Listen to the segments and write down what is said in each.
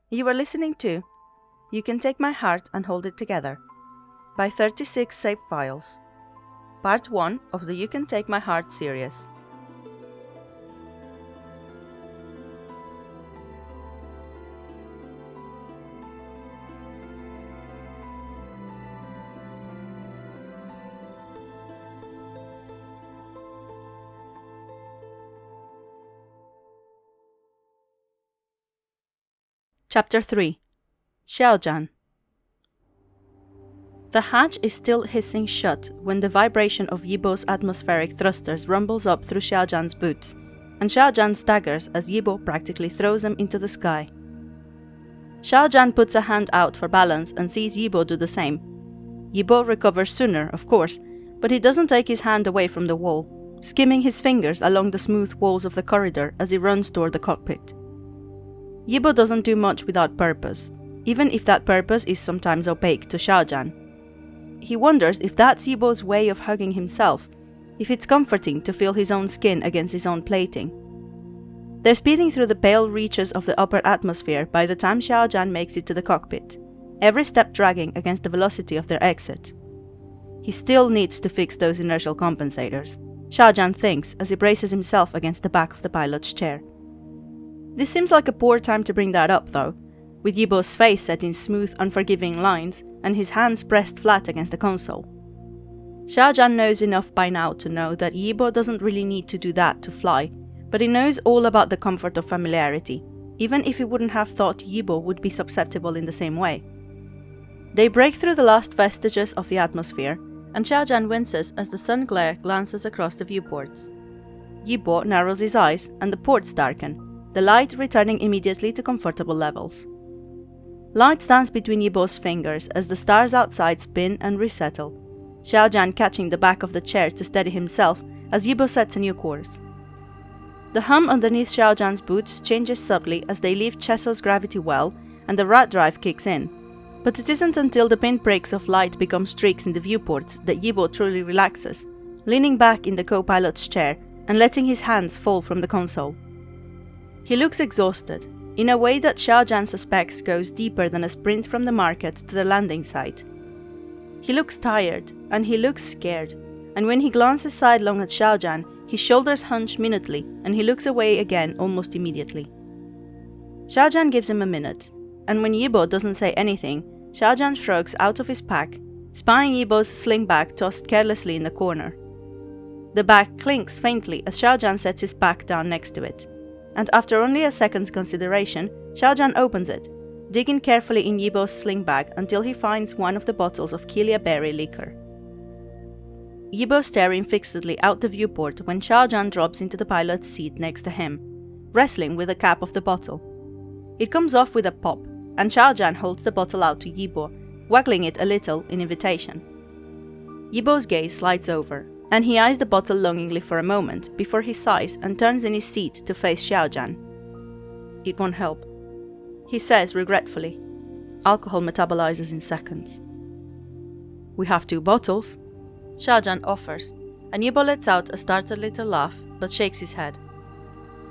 You are listening to You Can Take My Heart and Hold It Together by 36 Save Files, Part 1 of the You Can Take My Heart series. Chapter 3 Xiao Zhan. The hatch is still hissing shut when the vibration of Yibo's atmospheric thrusters rumbles up through Xiao Zhan's boots, and Xiao Zhan staggers as Yibo practically throws him into the sky. Xiao Zhan puts a hand out for balance and sees Yibo do the same. Yibo recovers sooner, of course, but he doesn't take his hand away from the wall, skimming his fingers along the smooth walls of the corridor as he runs toward the cockpit. Yibo doesn't do much without purpose, even if that purpose is sometimes opaque to Xiao Zhan. He wonders if that's Yibo's way of hugging himself, if it's comforting to feel his own skin against his own plating. They're speeding through the pale reaches of the upper atmosphere by the time Xiao Zhan makes it to the cockpit, every step dragging against the velocity of their exit. He still needs to fix those inertial compensators, Xiao Zhan thinks as he braces himself against the back of the pilot's chair. This seems like a poor time to bring that up, though, with Yibo's face set in smooth, unforgiving lines and his hands pressed flat against the console. Xiao Zhan knows enough by now to know that Yibo doesn't really need to do that to fly, but he knows all about the comfort of familiarity, even if he wouldn't have thought Yibo would be susceptible in the same way. They break through the last vestiges of the atmosphere, and Xiao Zhan winces as the sun glare glances across the viewports. Yibo narrows his eyes and the ports darken, the light returning immediately to comfortable levels. Light stands between Yibo's fingers as the stars outside spin and resettle, Xiao Zhan catching the back of the chair to steady himself as Yibo sets a new course. The hum underneath Xiao Zhan's boots changes subtly as they leave Chesso's gravity well and the rat drive kicks in, but it isn't until the pinpricks of light become streaks in the viewports that Yibo truly relaxes, leaning back in the co-pilot's chair and letting his hands fall from the console. He looks exhausted, in a way that Xiao Zhan suspects goes deeper than a sprint from the market to the landing site. He looks tired, and he looks scared, and when he glances sidelong at Xiao Zhan, his shoulders hunch minutely, and he looks away again almost immediately. Xiao Zhan gives him a minute, and when Yibo doesn't say anything, Xiao Zhan shrugs out of his pack, spying Yibo's sling bag tossed carelessly in the corner. The bag clinks faintly as Xiao Zhan sets his pack down next to it, and after only a second's consideration, Xiao Zhan opens it, digging carefully in Yibo's sling bag until he finds one of the bottles of Kelia berry liquor. Yibo staring fixedly out the viewport when Xiao Zhan drops into the pilot's seat next to him, wrestling with the cap of the bottle. It comes off with a pop, and Xiao Zhan holds the bottle out to Yibo, waggling it a little in invitation. Yibo's gaze slides over, and he eyes the bottle longingly for a moment before he sighs and turns in his seat to face Xiao Zhan. "It won't help," he says regretfully. "Alcohol metabolizes in seconds." "We have 2 bottles," Xiao Zhan offers, and Yibo lets out a startled little laugh but shakes his head.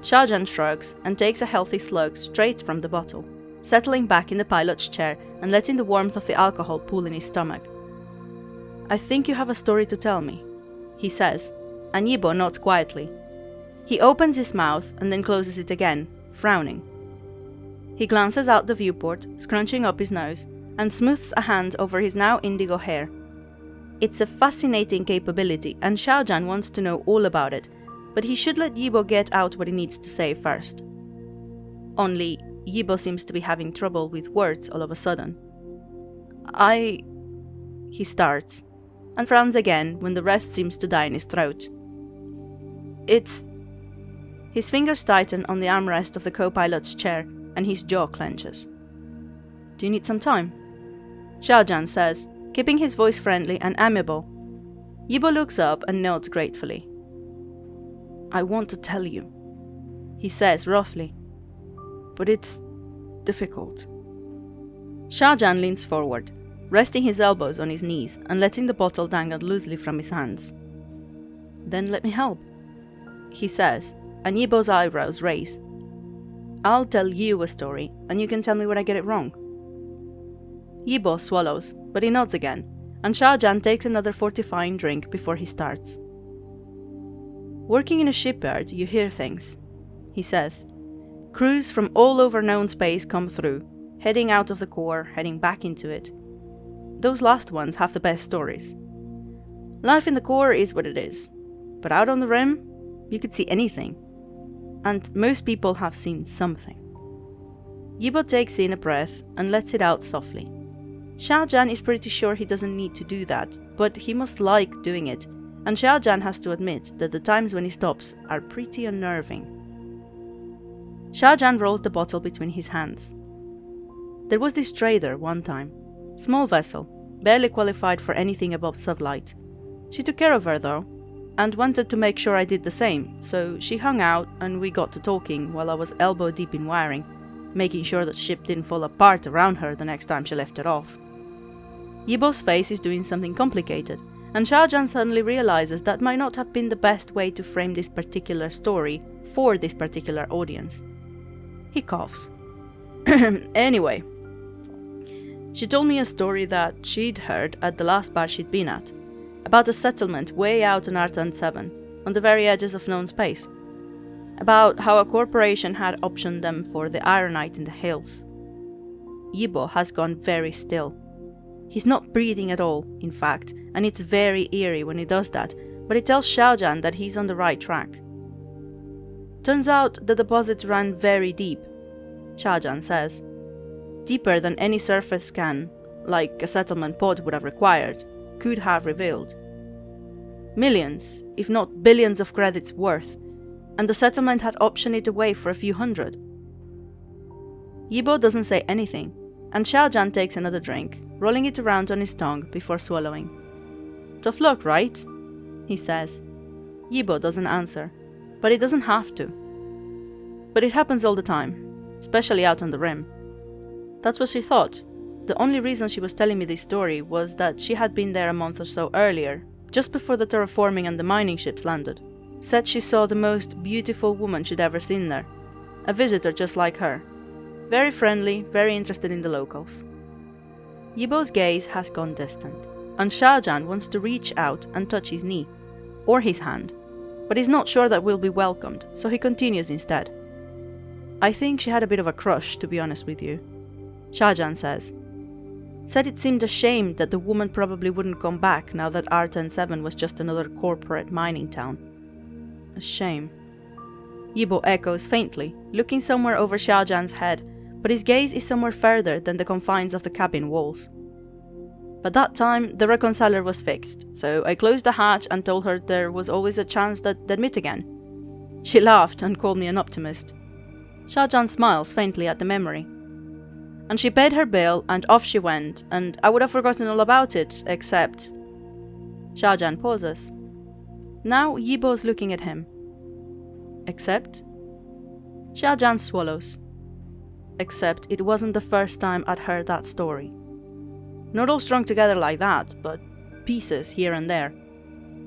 Xiao Zhan shrugs and takes a healthy slug straight from the bottle, settling back in the pilot's chair and letting the warmth of the alcohol pool in his stomach. "I think you have a story to tell me," he says, and Yibo nods quietly. He opens his mouth and then closes it again, frowning. He glances out the viewport, scrunching up his nose, and smooths a hand over his now indigo hair. It's a fascinating capability, and Xiao Zhan wants to know all about it, but he should let Yibo get out what he needs to say first. Only, Yibo seems to be having trouble with words all of a sudden. He starts, and frowns again when the rest seems to die in his throat. His fingers tighten on the armrest of the co-pilot's chair, and his jaw clenches. "Do you need some time?" Xiao Zhan says, keeping his voice friendly and amiable. Yibo looks up and nods gratefully. "I want to tell you," he says roughly, "but it's difficult." Xiao Zhan leans forward, resting his elbows on his knees and letting the bottle dangle loosely from his hands. "Then let me help," he says, and Yibo's eyebrows raise. I'll tell you a story, and you can tell me where I get it wrong. Yibo swallows, but he nods again, and Xiao Zhan takes another fortifying drink before he starts. Working in a shipyard, you hear things, he says. Crews from all over known space come through, heading out of the core, heading back into it. Those last ones have the best stories. Life in the core is what it is, but out on the rim, you could see anything. And most people have seen something. Yibo takes in a breath and lets it out softly. Xiao Zhan is pretty sure he doesn't need to do that, but he must like doing it, and Xiao Zhan has to admit that the times when he stops are pretty unnerving. Xiao Zhan rolls the bottle between his hands. There was this trader one time. Small vessel, barely qualified for anything above sublight. She took care of her though, and wanted to make sure I did the same, so she hung out and we got to talking while I was elbow deep in wiring, making sure that ship didn't fall apart around her the next time she left it off. Yibo's face is doing something complicated, and Xiao Zhan suddenly realizes that might not have been the best way to frame this particular story for this particular audience. He coughs. Anyway, she told me a story that she'd heard at the last bar she'd been at, about a settlement way out on Artan 7, on the very edges of known space. About how a corporation had optioned them for the ironite in the hills. Yibo has gone very still. He's not breathing at all, in fact, and it's very eerie when he does that, but it tells Xiao Zhan that he's on the right track. Turns out the deposits ran very deep, Xiao Zhan says. Deeper than any surface scan, like a settlement pod would have required, could have revealed. Millions, if not billions of credits worth, and the settlement had optioned it away for a few hundred. Yibo doesn't say anything, and Xiao Zhan takes another drink, rolling it around on his tongue before swallowing. Tough luck, right? He says. Yibo doesn't answer, but he doesn't have to. But it happens all the time, especially out on the rim. That's what she thought. The only reason she was telling me this story was that she had been there a month or so earlier, just before the terraforming and the mining ships landed. Said she saw the most beautiful woman she'd ever seen there. A visitor just like her. Very friendly, very interested in the locals. Yibo's gaze has gone distant, and Xiao Zhan wants to reach out and touch his knee, or his hand, but he's not sure that will be welcomed, so he continues instead. I think she had a bit of a crush, to be honest with you, Xiao Zhan says. Said it seemed a shame that the woman probably wouldn't come back now that Artan 7 was just another corporate mining town. A shame. Yibo echoes faintly, looking somewhere over Xiao Zhan's head, but his gaze is somewhere further than the confines of the cabin walls. But that time, the reconciler was fixed, so I closed the hatch and told her there was always a chance that they'd meet again. She laughed and called me an optimist. Xiao Zhan smiles faintly at the memory. And she paid her bill, and off she went, and I would have forgotten all about it, except... Xiao Zhan pauses. Now Yibo's looking at him. Except? Xiao Zhan swallows. Except it wasn't the first time I'd heard that story. Not all strung together like that, but pieces here and there.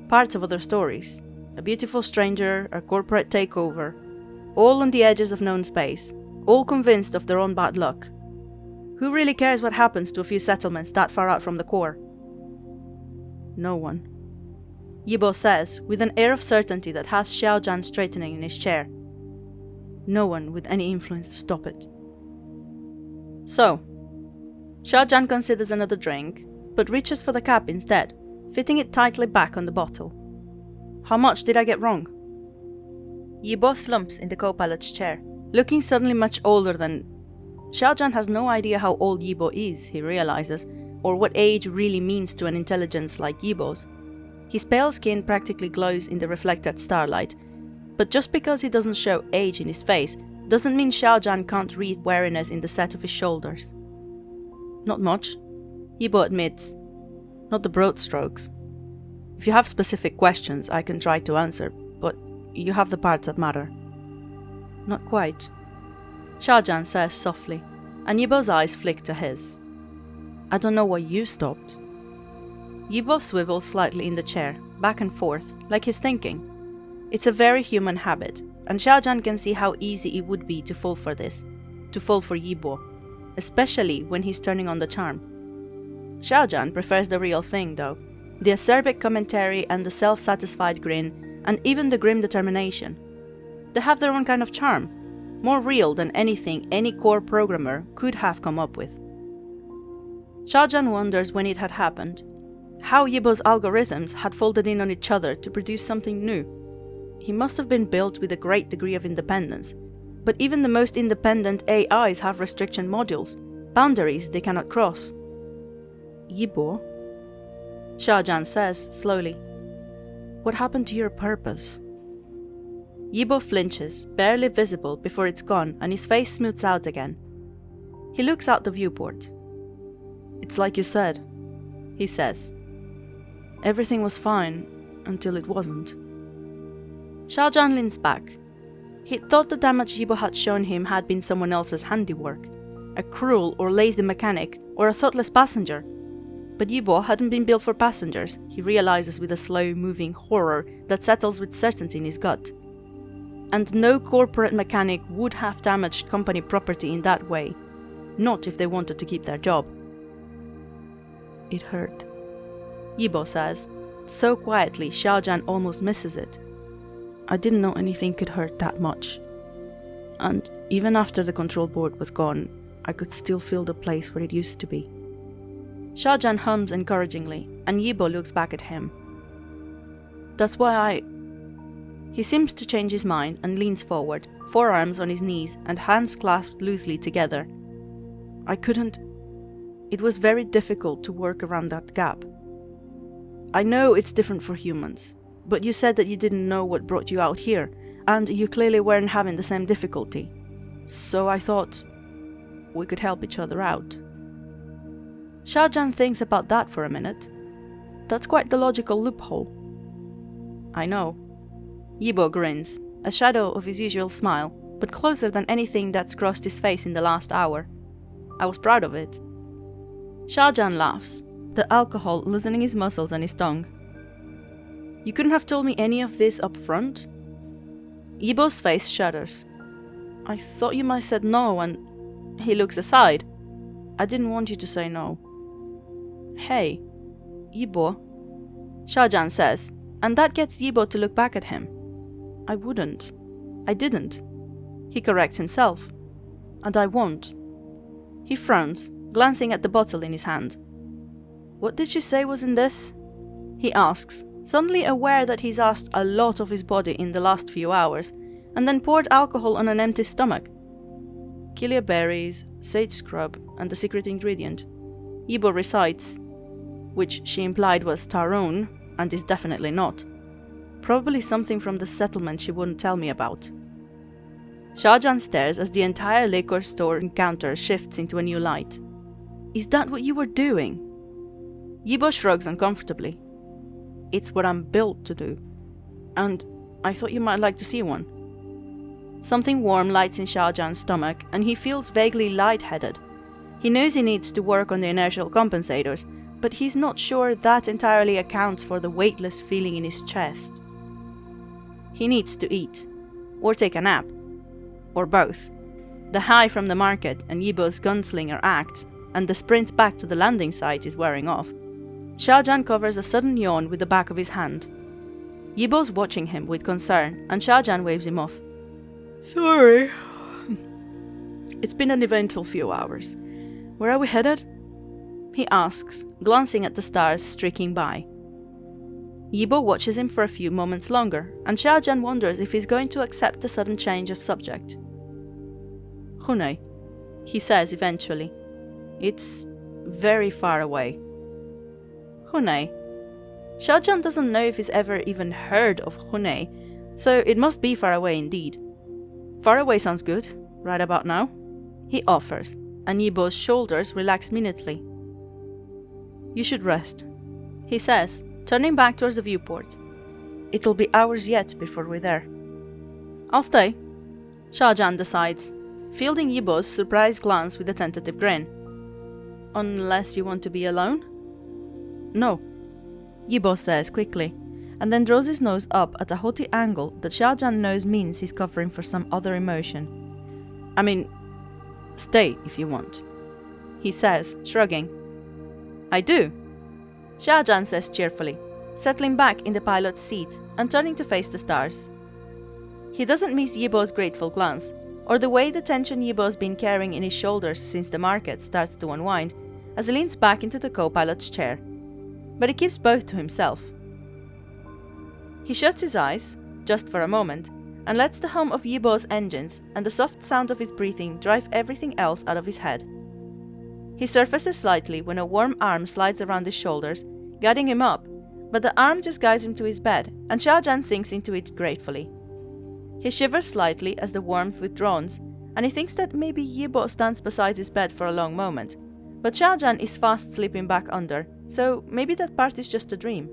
Parts of other stories. A beautiful stranger, a corporate takeover. All on the edges of known space. All convinced of their own bad luck. Who really cares what happens to a few settlements that far out from the core? No one. Yibo says, with an air of certainty that has Xiao Zhan straightening in his chair. No one with any influence to stop it. So, Xiao Zhan considers another drink, but reaches for the cap instead, fitting it tightly back on the bottle. How much did I get wrong? Yibo slumps in the co-pilot's chair, looking suddenly much older than... Xiao Zhan has no idea how old Yibo is, he realizes, or what age really means to an intelligence like Yibo's. His pale skin practically glows in the reflected starlight, but just because he doesn't show age in his face, doesn't mean Xiao Zhan can't read wariness in the set of his shoulders. Not much, Yibo admits. Not the broad strokes. If you have specific questions, I can try to answer, but you have the parts that matter. Not quite, Xiao Zhan says softly, and Yibo's eyes flick to his. I don't know why you stopped. Yibo swivels slightly in the chair, back and forth, like he's thinking. It's a very human habit, and Xiao Zhan can see how easy it would be to fall for this, to fall for Yibo, especially when he's turning on the charm. Xiao Zhan prefers the real thing though, the acerbic commentary and the self-satisfied grin, and even the grim determination. They have their own kind of charm, more real than anything any core programmer could have come up with. Xiao Zhan wonders when it had happened, how Yibo's algorithms had folded in on each other to produce something new. He must have been built with a great degree of independence, but even the most independent AIs have restriction modules, boundaries they cannot cross. Yibo? Xiao Zhan says, slowly. What happened to your purpose? Yibo flinches, barely visible before it's gone, and his face smooths out again. He looks out the viewport. It's like you said, he says. Everything was fine, until it wasn't. Xiao Zhan leans back. He thought the damage Yibo had shown him had been someone else's handiwork, a cruel or lazy mechanic, or a thoughtless passenger. But Yibo hadn't been built for passengers, he realizes with a slow-moving horror that settles with certainty in his gut. And no corporate mechanic would have damaged company property in that way, not if they wanted to keep their job. It hurt, Yibo says, so quietly Xiao Zhan almost misses it. I didn't know anything could hurt that much. And even after the control board was gone, I could still feel the place where it used to be. Xiao Zhan hums encouragingly, and Yibo looks back at him. That's why He seems to change his mind and leans forward, forearms on his knees and hands clasped loosely together. I couldn't. It was very difficult to work around that gap. I know it's different for humans, but you said that you didn't know what brought you out here, and you clearly weren't having the same difficulty. So I thought we could help each other out. Xiao Zhan thinks about that for a minute. That's quite the logical loophole. I know. Yibo grins, a shadow of his usual smile, but closer than anything that's crossed his face in the last hour. I was proud of it. Xiao Zhan laughs, the alcohol loosening his muscles and his tongue. You couldn't have told me any of this up front? Yibo's face shudders. I thought you might have said no, and he looks aside. I didn't want you to say no. Hey, Yibo, Xiao Zhan says, and that gets Yibo to look back at him. I wouldn't. I didn't. He corrects himself. And I won't. He frowns, glancing at the bottle in his hand. What did you say was in this? He asks, suddenly aware that he's asked a lot of his body in the last few hours, and then poured alcohol on an empty stomach. Killia berries, sage scrub, and the secret ingredient. Yibo recites, which she implied was Taron, and is definitely not. Probably something from the settlement she wouldn't tell me about. Xiao Zhan stares as the entire liquor store encounter shifts into a new light. Is that what you were doing? Yibo shrugs uncomfortably. It's what I'm built to do. And I thought you might like to see one. Something warm lights in Xiao Zhan's stomach, and he feels vaguely lightheaded. He knows he needs to work on the inertial compensators, but he's not sure that entirely accounts for the weightless feeling in his chest. He needs to eat, or take a nap, or both. The high from the market and Yibo's gunslinger acts, and the sprint back to the landing site is wearing off. Xiao Zhan covers a sudden yawn with the back of his hand. Yibo's watching him with concern, and Xiao Zhan waves him off. Sorry. It's been an eventful few hours. Where are we headed? He asks, glancing at the stars streaking by. Yibo watches him for a few moments longer, and Xiao Zhan wonders if he's going to accept the sudden change of subject. Hunay, he says eventually. It's very far away. Hunay. Xiao Zhan doesn't know if he's ever even heard of Hunay, so it must be far away indeed. Far away sounds good, right about now, he offers, and Yibo's shoulders relax minutely. You should rest, he says, turning back towards the viewport. It'll be hours yet before we're there. I'll stay, Xiao Zhan decides, fielding Yibo's surprised glance with a tentative grin. Unless you want to be alone? No, Yibo says quickly, and then draws his nose up at a haughty angle that Xiao Zhan knows means he's covering for some other emotion. I mean, stay if you want, he says, shrugging. I do, Xiao Zhan says cheerfully, settling back in the pilot's seat and turning to face the stars. He doesn't miss Yibo's grateful glance, or the way the tension Yibo's been carrying in his shoulders since the market starts to unwind as he leans back into the co-pilot's chair. But he keeps both to himself. He shuts his eyes, just for a moment, and lets the hum of Yibo's engines and the soft sound of his breathing drive everything else out of his head. He surfaces slightly when a warm arm slides around his shoulders, guiding him up, but the arm just guides him to his bed, and Xiao Zhan sinks into it gratefully. He shivers slightly as the warmth withdraws, and he thinks that maybe Yibo stands beside his bed for a long moment, but Xiao Zhan is fast slipping back under, so maybe that part is just a dream.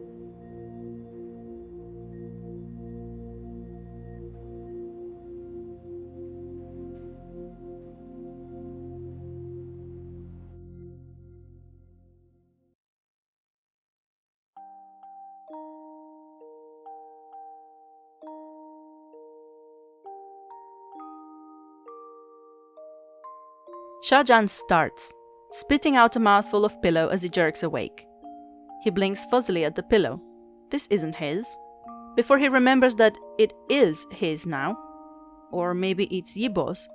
Xiao Zhan starts, spitting out a mouthful of pillow as he jerks awake. He blinks fuzzily at the pillow. This isn't his. Before he remembers that it is his now. Or maybe it's Yibo's.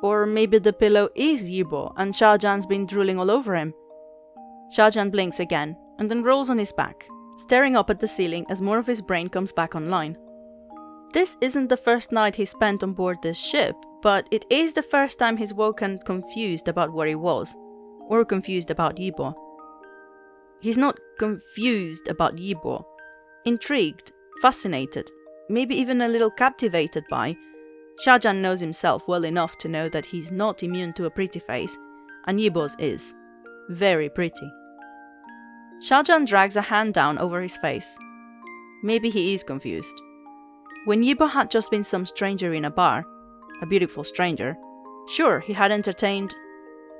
Or maybe the pillow is Yibo and Xiao Zhan's been drooling all over him. Xiao Zhan blinks again and then rolls on his back, staring up at the ceiling as more of his brain comes back online. This isn't the first night he spent on board this ship, but it is the first time he's woken confused about where he was, or confused about Yibo. He's not confused about Yibo. Intrigued, fascinated, maybe even a little captivated by. Xiao Zhan knows himself well enough to know that he's not immune to a pretty face, and Yibo's is. Very pretty. Xiao Zhan drags a hand down over his face. Maybe he is confused. When Yibo had just been some stranger in a bar, a beautiful stranger, sure, he had entertained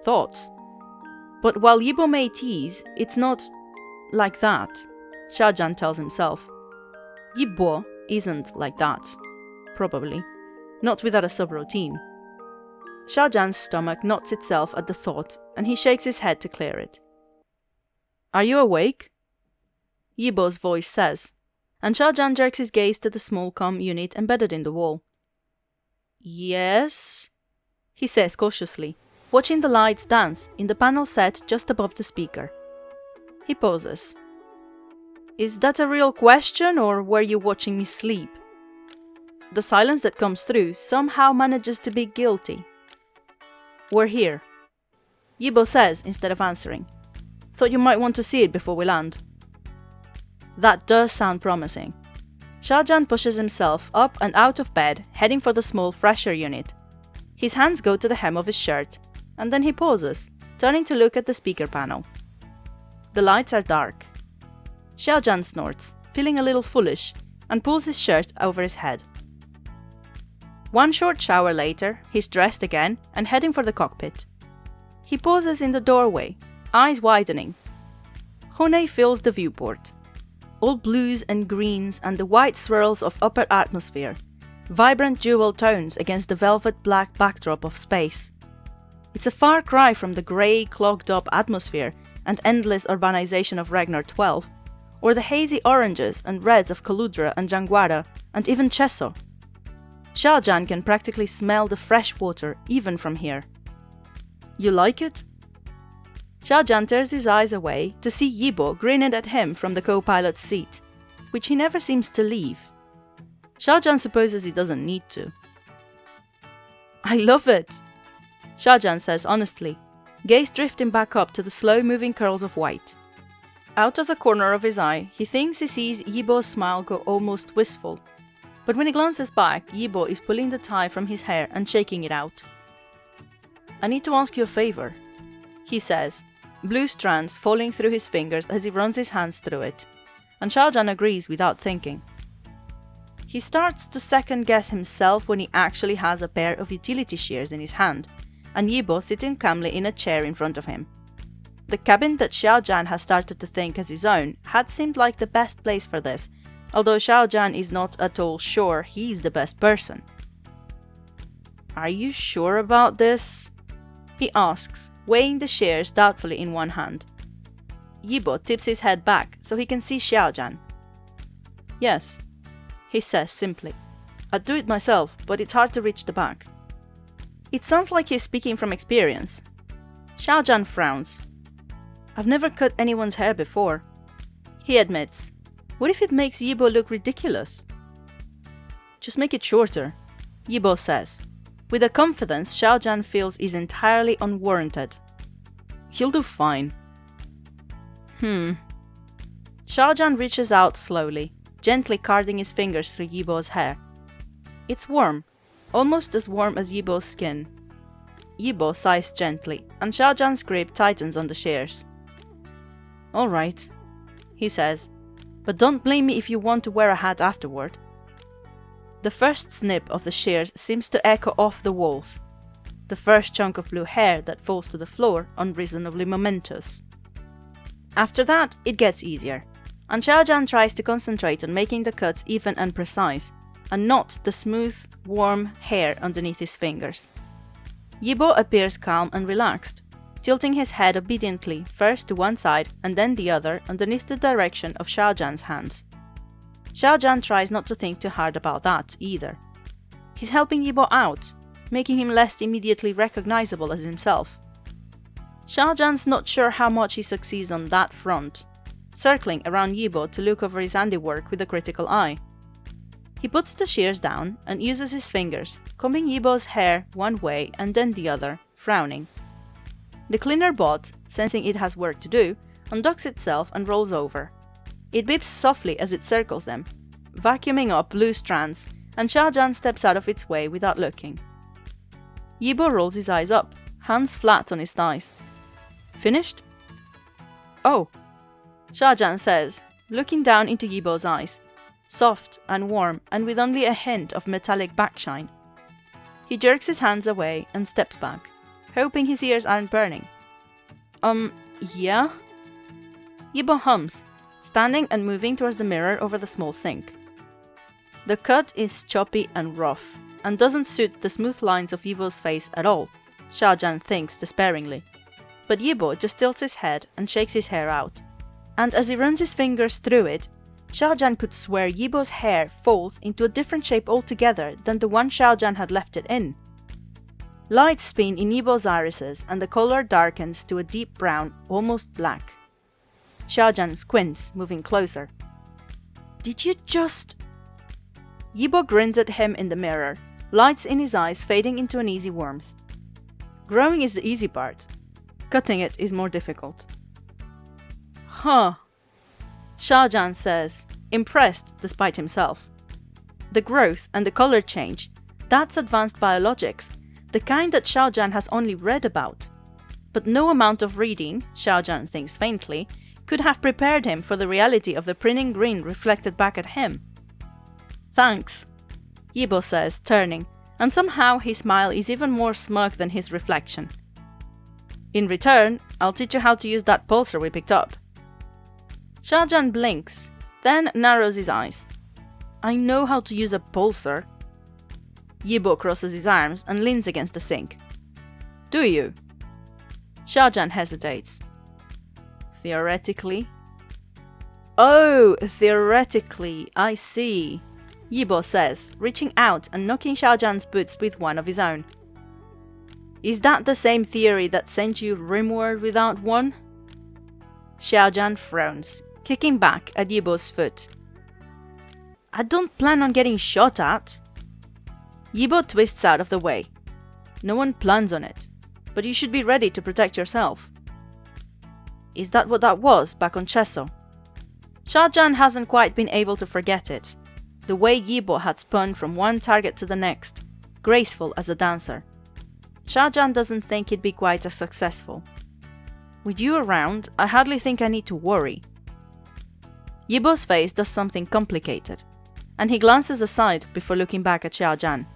thoughts. But while Yibo may tease, it's not like that, Xiao Zhan tells himself. Yibo isn't like that, probably, not without a subroutine. Xiao Zhan's stomach knots itself at the thought, and he shakes his head to clear it. Are you awake? Yibo's voice says, and Xiao Zhan jerks his gaze to the small comm unit embedded in the wall. Yes, he says cautiously, watching the lights dance in the panel set just above the speaker. He pauses. Is that a real question, or were you watching me sleep? The silence that comes through somehow manages to be guilty. We're here, Yibo says instead of answering. Thought you might want to see it before we land. That does sound promising. Xiao Zhan pushes himself up and out of bed, heading for the small fresher unit. His hands go to the hem of his shirt, and then he pauses, turning to look at the speaker panel. The lights are dark. Xiao Zhan snorts, feeling a little foolish, and pulls his shirt over his head. One short shower later, he's dressed again and heading for the cockpit. He pauses in the doorway, eyes widening. Hone fills the viewport. All blues and greens and the white swirls of upper atmosphere, vibrant jewel tones against the velvet black backdrop of space. It's a far cry from the grey, clogged-up atmosphere and endless urbanization of Ragnar 12, or the hazy oranges and reds of Kaludra and Jangwara, and even Chesso. Xiao Zhan can practically smell the fresh water even from here. You like it? Xiao Zhan tears his eyes away to see Yibo grinning at him from the co-pilot's seat, which he never seems to leave. Xiao Zhan supposes he doesn't need to. I love it, Xiao Zhan says honestly, gaze drifting back up to the slow-moving curls of white. Out of the corner of his eye, he thinks he sees Yibo's smile go almost wistful, but when he glances back, Yibo is pulling the tie from his hair and shaking it out. I need to ask you a favor, he says, blue strands falling through his fingers as he runs his hands through it, and Xiao Zhan agrees without thinking. He starts to second-guess himself when he actually has a pair of utility shears in his hand, and Yibo sitting calmly in a chair in front of him. The cabin that Xiao Zhan has started to think as his own had seemed like the best place for this, although Xiao Zhan is not at all sure he's the best person. "Are you sure about this?" he asks, weighing the shears doubtfully in one hand. Yibo tips his head back so he can see Xiao Zhan. "Yes," he says simply. "I'd do it myself, but it's hard to reach the back." It sounds like he's speaking from experience. Xiao Zhan frowns. "I've never cut anyone's hair before," he admits. "What if it makes Yibo look ridiculous?" "Just make it shorter," Yibo says, with a confidence Xiao Zhan feels is entirely unwarranted. "He'll do fine." Xiao Zhan reaches out slowly, gently carding his fingers through Yibo's hair. It's warm, almost as warm as Yibo's skin. Yibo sighs gently, and Xiao Zhan's grip tightens on the shears. "All right," he says, "but don't blame me if you want to wear a hat afterward." The first snip of the shears seems to echo off the walls, the first chunk of blue hair that falls to the floor unreasonably momentous. After that, it gets easier, and Xiao Zhan tries to concentrate on making the cuts even and precise, and not the smooth, warm hair underneath his fingers. Yibo appears calm and relaxed, tilting his head obediently first to one side and then the other underneath the direction of Xiao Zhan's hands. Xiao Zhan tries not to think too hard about that either. He's helping Yibo out, making him less immediately recognizable as himself. Xiao Zhan's not sure how much he succeeds on that front, circling around Yibo to look over his handiwork with a critical eye. He puts the shears down and uses his fingers, combing Yibo's hair one way and then the other, frowning. The cleaner bot, sensing it has work to do, unducks itself and rolls over. It beeps softly as it circles them, vacuuming up blue strands, and Xiao Zhan steps out of its way without looking. Yibo rolls his eyes up, hands flat on his thighs. "Finished?" "Oh," Xiao Zhan says, looking down into Yibo's eyes, soft and warm and with only a hint of metallic backshine. He jerks his hands away and steps back, hoping his ears aren't burning. Yeah?" Yibo hums, standing and moving towards the mirror over the small sink. The cut is choppy and rough, and doesn't suit the smooth lines of Yibo's face at all, Xiao Zhan thinks despairingly. But Yibo just tilts his head and shakes his hair out, and as he runs his fingers through it, Xiao Zhan could swear Yibo's hair falls into a different shape altogether than the one Xiao Zhan had left it in. Lights spin in Yibo's irises and the color darkens to a deep brown, almost black. Xiao Zhan squints, moving closer. "Did you just—" Yibo grins at him in the mirror, lights in his eyes fading into an easy warmth. Growing is the easy part. Cutting it is more difficult. "Huh," Xiao Zhan says, impressed despite himself. The growth and the color change, that's advanced biologics, the kind that Xiao Zhan has only read about. But no amount of reading, Xiao Zhan thinks faintly, could have prepared him for the reality of the printing grin reflected back at him. "Thanks," Yibo says, turning, and somehow his smile is even more smug than his reflection. "In return, I'll teach you how to use that pulsar we picked up." Xiao Zhan blinks, then narrows his eyes. "I know how to use a pulsar." Yibo crosses his arms and leans against the sink. "Do you?" Xiao Zhan hesitates. "Theoretically?" "Oh, theoretically, I see," Yibo says, reaching out and knocking Xiao Zhan's boots with one of his own. "Is that the same theory that sent you rimward without one?" Xiao Zhan frowns, kicking back at Yibo's foot. "I don't plan on getting shot at." Yibo twists out of the way. "No one plans on it, but you should be ready to protect yourself." "Is that what that was back on Chesso?" Xiao Zhan hasn't quite been able to forget it. The way Yibo had spun from one target to the next, graceful as a dancer. Xiao Zhan doesn't think he'd be quite as successful. "With you around, I hardly think I need to worry." Yibo's face does something complicated, and he glances aside before looking back at Xiao Zhan.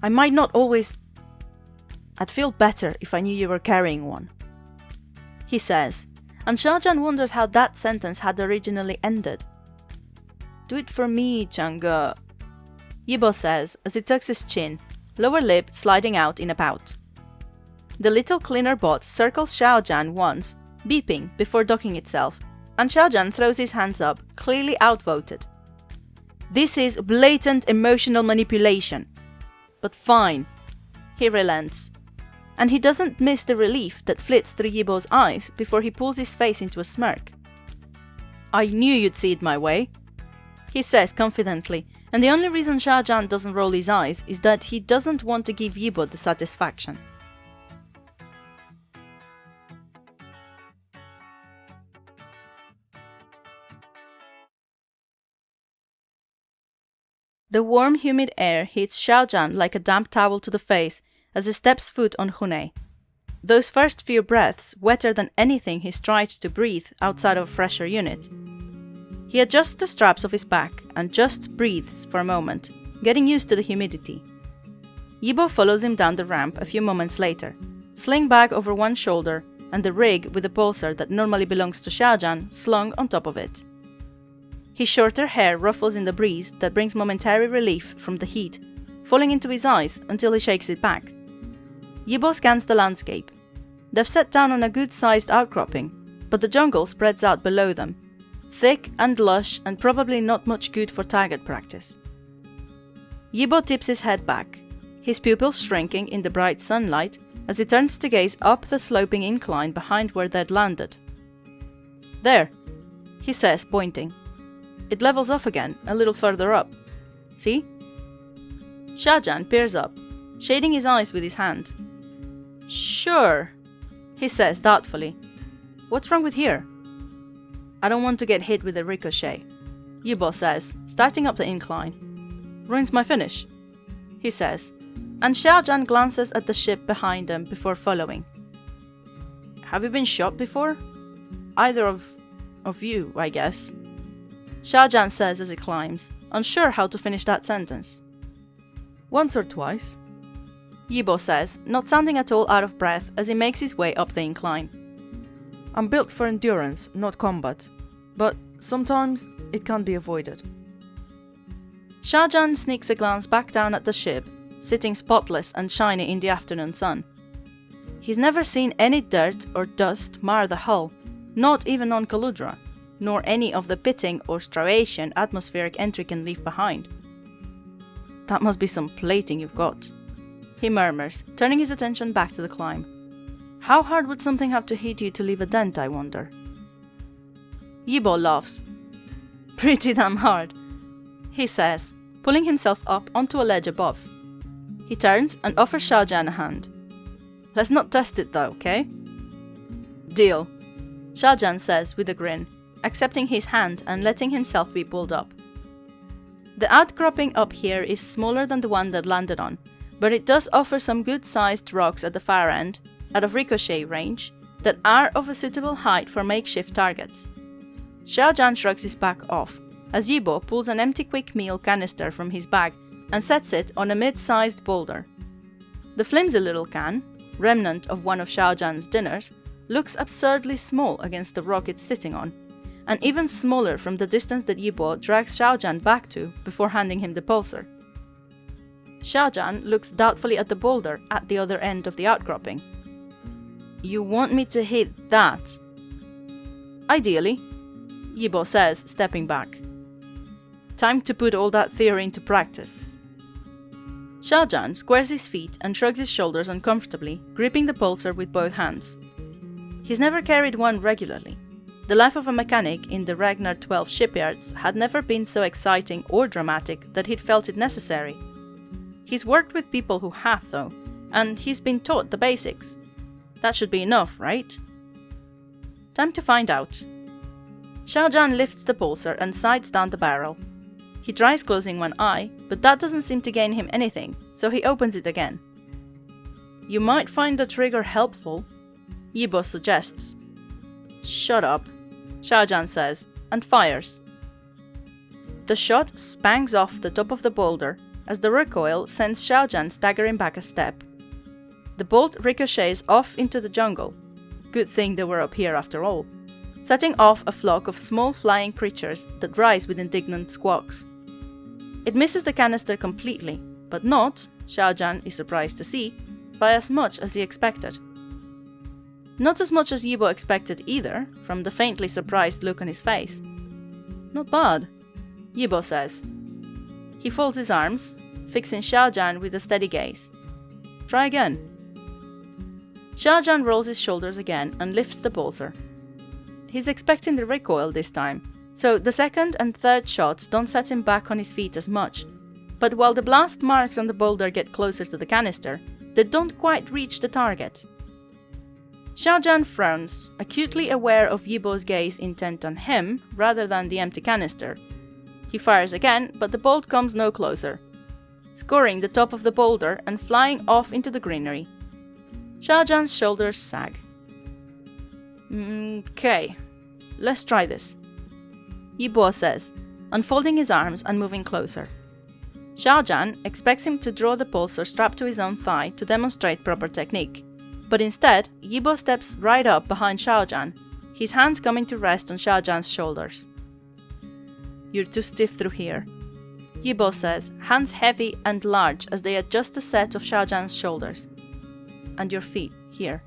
"I might not always... I'd feel better if I knew you were carrying one," he says, and Xiao Zhan wonders how that sentence had originally ended. Do it for me, Chang'e, Yibo says as he tucks his chin, lower lip sliding out in a pout. The little cleaner bot circles Xiao Zhan once, beeping before docking itself, and Xiao Zhan throws his hands up, clearly outvoted. This is blatant emotional manipulation. But fine. He relents. And he doesn't miss the relief that flits through Yibo's eyes before he pulls his face into a smirk. I knew you'd see it my way, he says confidently, and the only reason Xiao Zhan doesn't roll his eyes is that he doesn't want to give Yibo the satisfaction. The warm, humid air hits Xiao Zhan like a damp towel to the face as he steps foot on Hunei. Those first few breaths wetter than anything he's tried to breathe outside of a fresher unit. He adjusts the straps of his back and just breathes for a moment, getting used to the humidity. Yibo follows him down the ramp a few moments later, sling bag over one shoulder and the rig with the pulsar that normally belongs to Xiao Zhan slung on top of it. His shorter hair ruffles in the breeze that brings momentary relief from the heat, falling into his eyes until he shakes it back. Yibo scans the landscape. They've set down on a good-sized outcropping, but the jungle spreads out below them, thick and lush and probably not much good for target practice. Yibo tips his head back, his pupils shrinking in the bright sunlight as he turns to gaze up the sloping incline behind where they'd landed. There, he says, pointing. It levels off again, a little further up. See? Xiao Zhan peers up, shading his eyes with his hand. Sure, he says doubtfully. What's wrong with here? I don't want to get hit with a ricochet, Yibo says, starting up the incline. Ruins my finish, he says, and Xiao Zhan glances at the ship behind them before following. Have you been shot before? Either of you, I guess. Xiao Zhan says as he climbs, unsure how to finish that sentence. Once or twice, Yibo says, not sounding at all out of breath as he makes his way up the incline. I'm built for endurance, not combat, but sometimes it can't be avoided. Xiao Zhan sneaks a glance back down at the ship, sitting spotless and shiny in the afternoon sun. He's never seen any dirt or dust mar the hull, not even on Kaludra, nor any of the pitting or striation atmospheric entry can leave behind. That must be some plating you've got, he murmurs, turning his attention back to the climb. How hard would something have to hit you to leave a dent, I wonder? Yibo laughs. Pretty damn hard, he says, pulling himself up onto a ledge above. He turns and offers Xiao Zhan a hand. Let's not test it though, okay? Deal, Xiao Zhan says with a grin, accepting his hand and letting himself be pulled up. The outcropping up here is smaller than the one that landed on, but it does offer some good-sized rocks at the far end, out of ricochet range, that are of a suitable height for makeshift targets. Xiao Zhan shrugs his back off, as Yibo pulls an empty quick meal canister from his bag and sets it on a mid-sized boulder. The flimsy little can, remnant of one of Xiao Zhan's dinners, looks absurdly small against the rock it's sitting on, and even smaller from the distance that Yibo drags Xiao Zhan back to before handing him the pulsar. Xiao Zhan looks doubtfully at the boulder at the other end of the outcropping. You want me to hit that? Ideally, Yibo says, stepping back. Time to put all that theory into practice. Xiao Zhan squares his feet and shrugs his shoulders uncomfortably, gripping the pulsar with both hands. He's never carried one regularly. The life of a mechanic in the Ragnar 12 shipyards had never been so exciting or dramatic that he'd felt it necessary. He's worked with people who have, though, and he's been taught the basics. That should be enough, right? Time to find out. Xiao Zhan lifts the pulsar and sights down the barrel. He tries closing one eye, but that doesn't seem to gain him anything, so he opens it again. You might find the trigger helpful, Yibo suggests. Shut up, Xiao Zhan says, and fires. The shot spangs off the top of the boulder as the recoil sends Xiao Zhan staggering back a step. The bolt ricochets off into the jungle. Good thing they were up here after all. setting off a flock of small flying creatures that rise with indignant squawks. It misses the canister completely, but not, Xiao Zhan is surprised to see, by as much as he expected. Not as much as Yibo expected either, from the faintly surprised look on his face. Not bad, Yibo says. He folds his arms, fixing Xiao Zhan with a steady gaze. Try again. Xiao Zhan rolls his shoulders again and lifts the pulsar. He's expecting the recoil this time, so the second and third shots don't set him back on his feet as much. But while the blast marks on the boulder get closer to the canister, they don't quite reach the target. Xiao Zhan frowns, acutely aware of Yibo's gaze intent on him rather than the empty canister. He fires again, but the bolt comes no closer, scoring the top of the boulder and flying off into the greenery. Xiao Zhan's shoulders sag. Okay, let's try this, Yibo says, unfolding his arms and moving closer. Xiao Zhan expects him to draw the pulsar strapped to his own thigh to demonstrate proper technique, but instead, Yibo steps right up behind Xiao Zhan, his hands coming to rest on Xiao Zhan's shoulders. You're too stiff through here, Yibo says, hands heavy and large as they adjust the set of Xiao Zhan's shoulders. And your feet, here,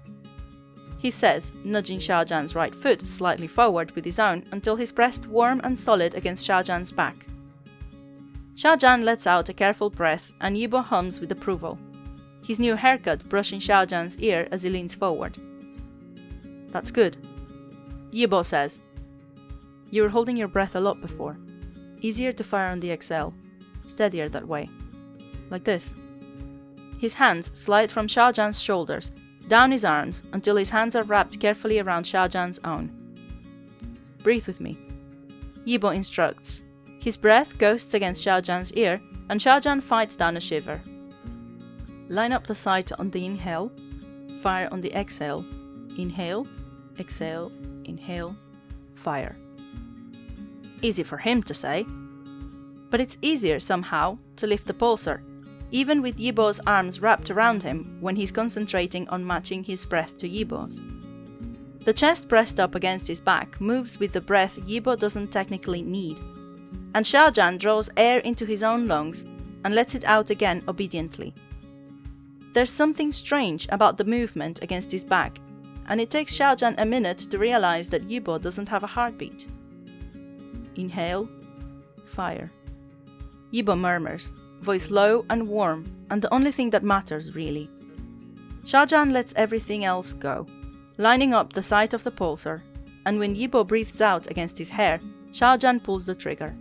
he says, nudging Xiao Zhan's right foot slightly forward with his own until his breast warm and solid against Xiao Zhan's back. Xiao Zhan lets out a careful breath and Yibo hums with approval, his new haircut brushing Xiao Zhan's ear as he leans forward. That's good, Yibo says. You were holding your breath a lot before. Easier to fire on the exhale. Steadier that way. Like this. His hands slide from Xiao Zhan's shoulders, down his arms, until his hands are wrapped carefully around Xiao Zhan's own. Breathe with me, Yibo instructs. His breath ghosts against Xiao Zhan's ear, and Xiao Zhan fights down a shiver. Line up the sight on the inhale, fire on the exhale. Inhale, exhale, inhale, fire. Easy for him to say. But it's easier somehow to lift the pulsar, even with Yibo's arms wrapped around him when he's concentrating on matching his breath to Yibo's. The chest pressed up against his back moves with the breath Yibo doesn't technically need, and Xiao Zhan draws air into his own lungs and lets it out again obediently. There's something strange about the movement against his back, and it takes Xiao Zhan a minute to realize that Yibo doesn't have a heartbeat. Inhale, fire. Yibo murmurs, voice low and warm, and the only thing that matters, really. Xiao Zhan lets everything else go, lining up the sight of the pulsar, and when Yibo breathes out against his hair, Xiao Zhan pulls the trigger.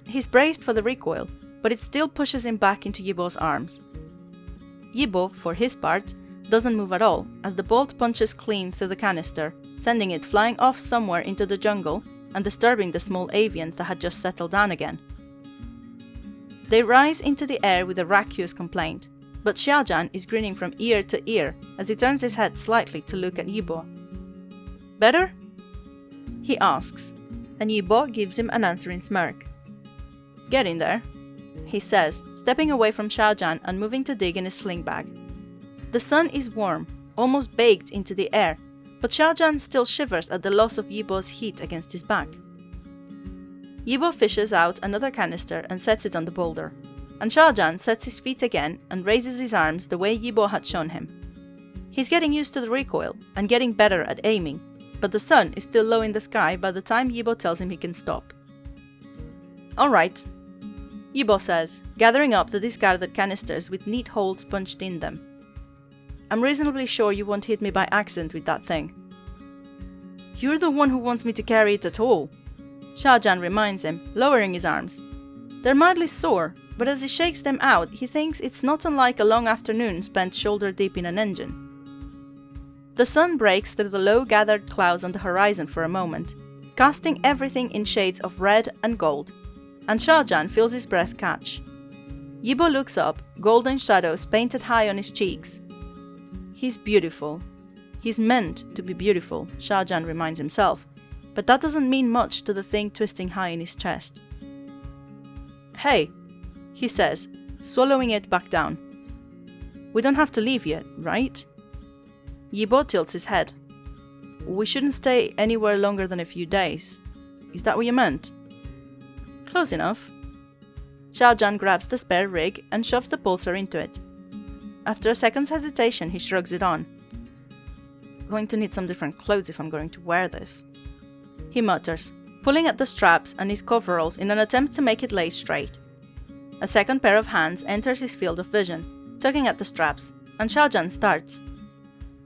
He's braced for the recoil, but it still pushes him back into Yibo's arms. Yibo, for his part, doesn't move at all, as the bolt punches clean through the canister, sending it flying off somewhere into the jungle and disturbing the small avians that had just settled down again. They rise into the air with a raucous complaint, but Xiao Zhan is grinning from ear to ear as he turns his head slightly to look at Yibo. Better? He asks, and Yibo gives him an answering smirk. Getting there, he says, stepping away from Xiao Zhan and moving to dig in his sling bag. The sun is warm, almost baked into the air, but Xiao Zhan still shivers at the loss of Yibo's heat against his back. Yibo fishes out another canister and sets it on the boulder, and Xiao Zhan sets his feet again and raises his arms the way Yibo had shown him. He's getting used to the recoil and getting better at aiming, but the sun is still low in the sky by the time Yibo tells him he can stop. Alright, Yibo says, gathering up the discarded canisters with neat holes punched in them. I'm reasonably sure you won't hit me by accident with that thing. You're the one who wants me to carry it at all, Xiao Zhan reminds him, lowering his arms. They're mildly sore, but as he shakes them out, he thinks it's not unlike a long afternoon spent shoulder deep in an engine. The sun breaks through the low-gathered clouds on the horizon for a moment, casting everything in shades of red and gold, and Xiao Zhan feels his breath catch. Yibo looks up, golden shadows painted high on his cheeks. He's beautiful. He's meant to be beautiful, Xiao Zhan reminds himself, but that doesn't mean much to the thing twisting high in his chest. Hey, he says, swallowing it back down. We don't have to leave yet, right? Yibo tilts his head. We shouldn't stay anywhere longer than a few days. Is that what you meant? Close enough. Xiao Zhan grabs the spare rig and shoves the pulsar into it. After a second's hesitation, he shrugs it on. Going to need some different clothes if I'm going to wear this, he mutters, pulling at the straps and his coveralls in an attempt to make it lay straight. A second pair of hands enters his field of vision, tugging at the straps, and Xiao Zhan starts.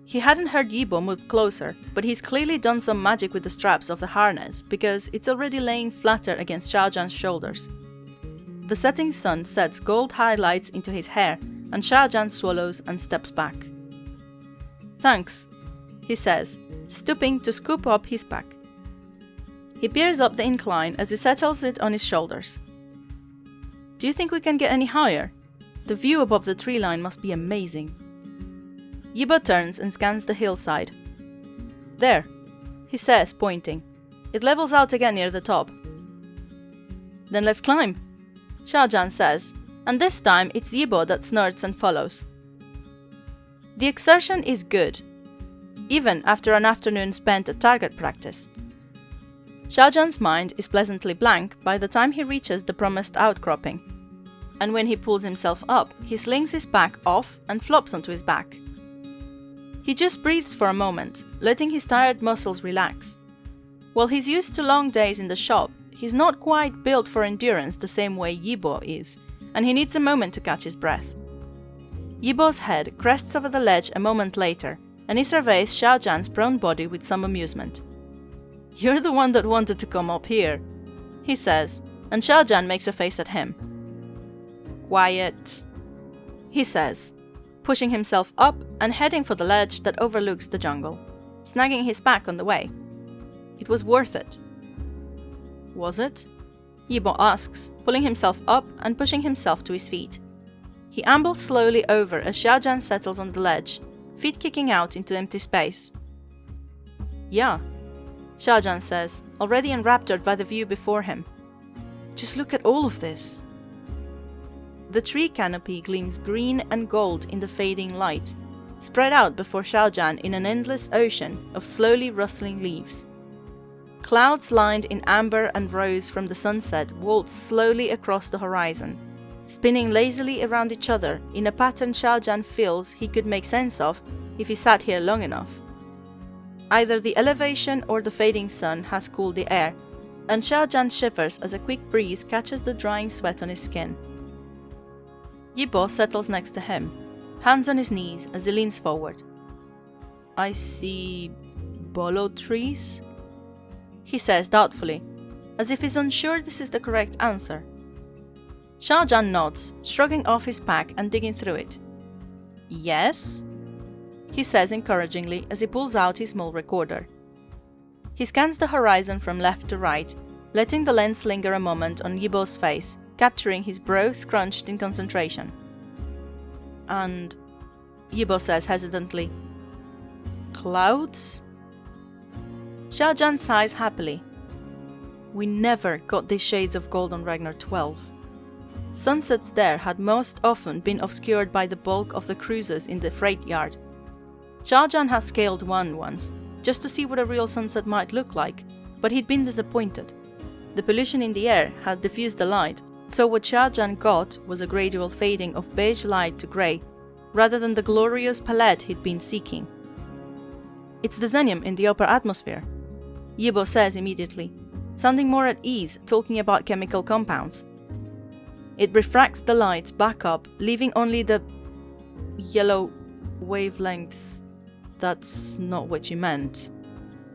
He hadn't heard Yibo move closer, but he's clearly done some magic with the straps of the harness because it's already laying flatter against Xiao Zhan's shoulders. The setting sun sets gold highlights into his hair, and Xiao Zhan swallows and steps back. Thanks, he says, stooping to scoop up his pack. He peers up the incline as he settles it on his shoulders. Do you think we can get any higher? The view above the tree line must be amazing. Yibo turns and scans the hillside. There, he says, pointing. It levels out again near the top. Then let's climb, Xiao Zhan says, and this time it's Yibo that snorts and follows. The exertion is good, even after an afternoon spent at target practice. Xiao Zhan's mind is pleasantly blank by the time he reaches the promised outcropping, and when he pulls himself up, he slings his pack off and flops onto his back. He just breathes for a moment, letting his tired muscles relax. While he's used to long days in the shop, he's not quite built for endurance the same way Yibo is, and he needs a moment to catch his breath. Yibo's head crests over the ledge a moment later, and he surveys Xiao Zhan's prone body with some amusement. You're the one that wanted to come up here, he says, and Xiao Zhan makes a face at him. Quiet, he says, pushing himself up and heading for the ledge that overlooks the jungle, snagging his pack on the way. It was worth it. Was it? Yibo asks, pulling himself up and pushing himself to his feet. He ambles slowly over as Xiao Zhan settles on the ledge, feet kicking out into empty space. Yeah, Xiao Zhan says, already enraptured by the view before him. Just look at all of this. The tree canopy gleams green and gold in the fading light, spread out before Xiao Zhan in an endless ocean of slowly rustling leaves. Clouds lined in amber and rose from the sunset waltz slowly across the horizon, spinning lazily around each other in a pattern Xiao Zhan feels he could make sense of if he sat here long enough. Either the elevation or the fading sun has cooled the air, and Xiao Zhan shivers as a quick breeze catches the drying sweat on his skin. Yibo settles next to him, hands on his knees as he leans forward. I see bolo trees, he says doubtfully, as if he's unsure this is the correct answer. Xiao Zhan nods, shrugging off his pack and digging through it. Yes, he says encouragingly as he pulls out his small recorder. He scans the horizon from left to right, letting the lens linger a moment on Yibo's face, capturing his brow scrunched in concentration. And, Yibo says hesitantly, clouds? Xiao Zhan sighs happily. We never got these shades of gold on Ragnar 12. Sunsets there had most often been obscured by the bulk of the cruisers in the freight yard. Xiao Zhan has scaled one once, just to see what a real sunset might look like, but he'd been disappointed. The pollution in the air had diffused the light, so what Xiao Zhan got was a gradual fading of beige light to grey, rather than the glorious palette he'd been seeking. It's the xenium in the upper atmosphere, Yibo says immediately, sounding more at ease talking about chemical compounds. It refracts the light back up, leaving only the yellow wavelengths. That's not what you meant,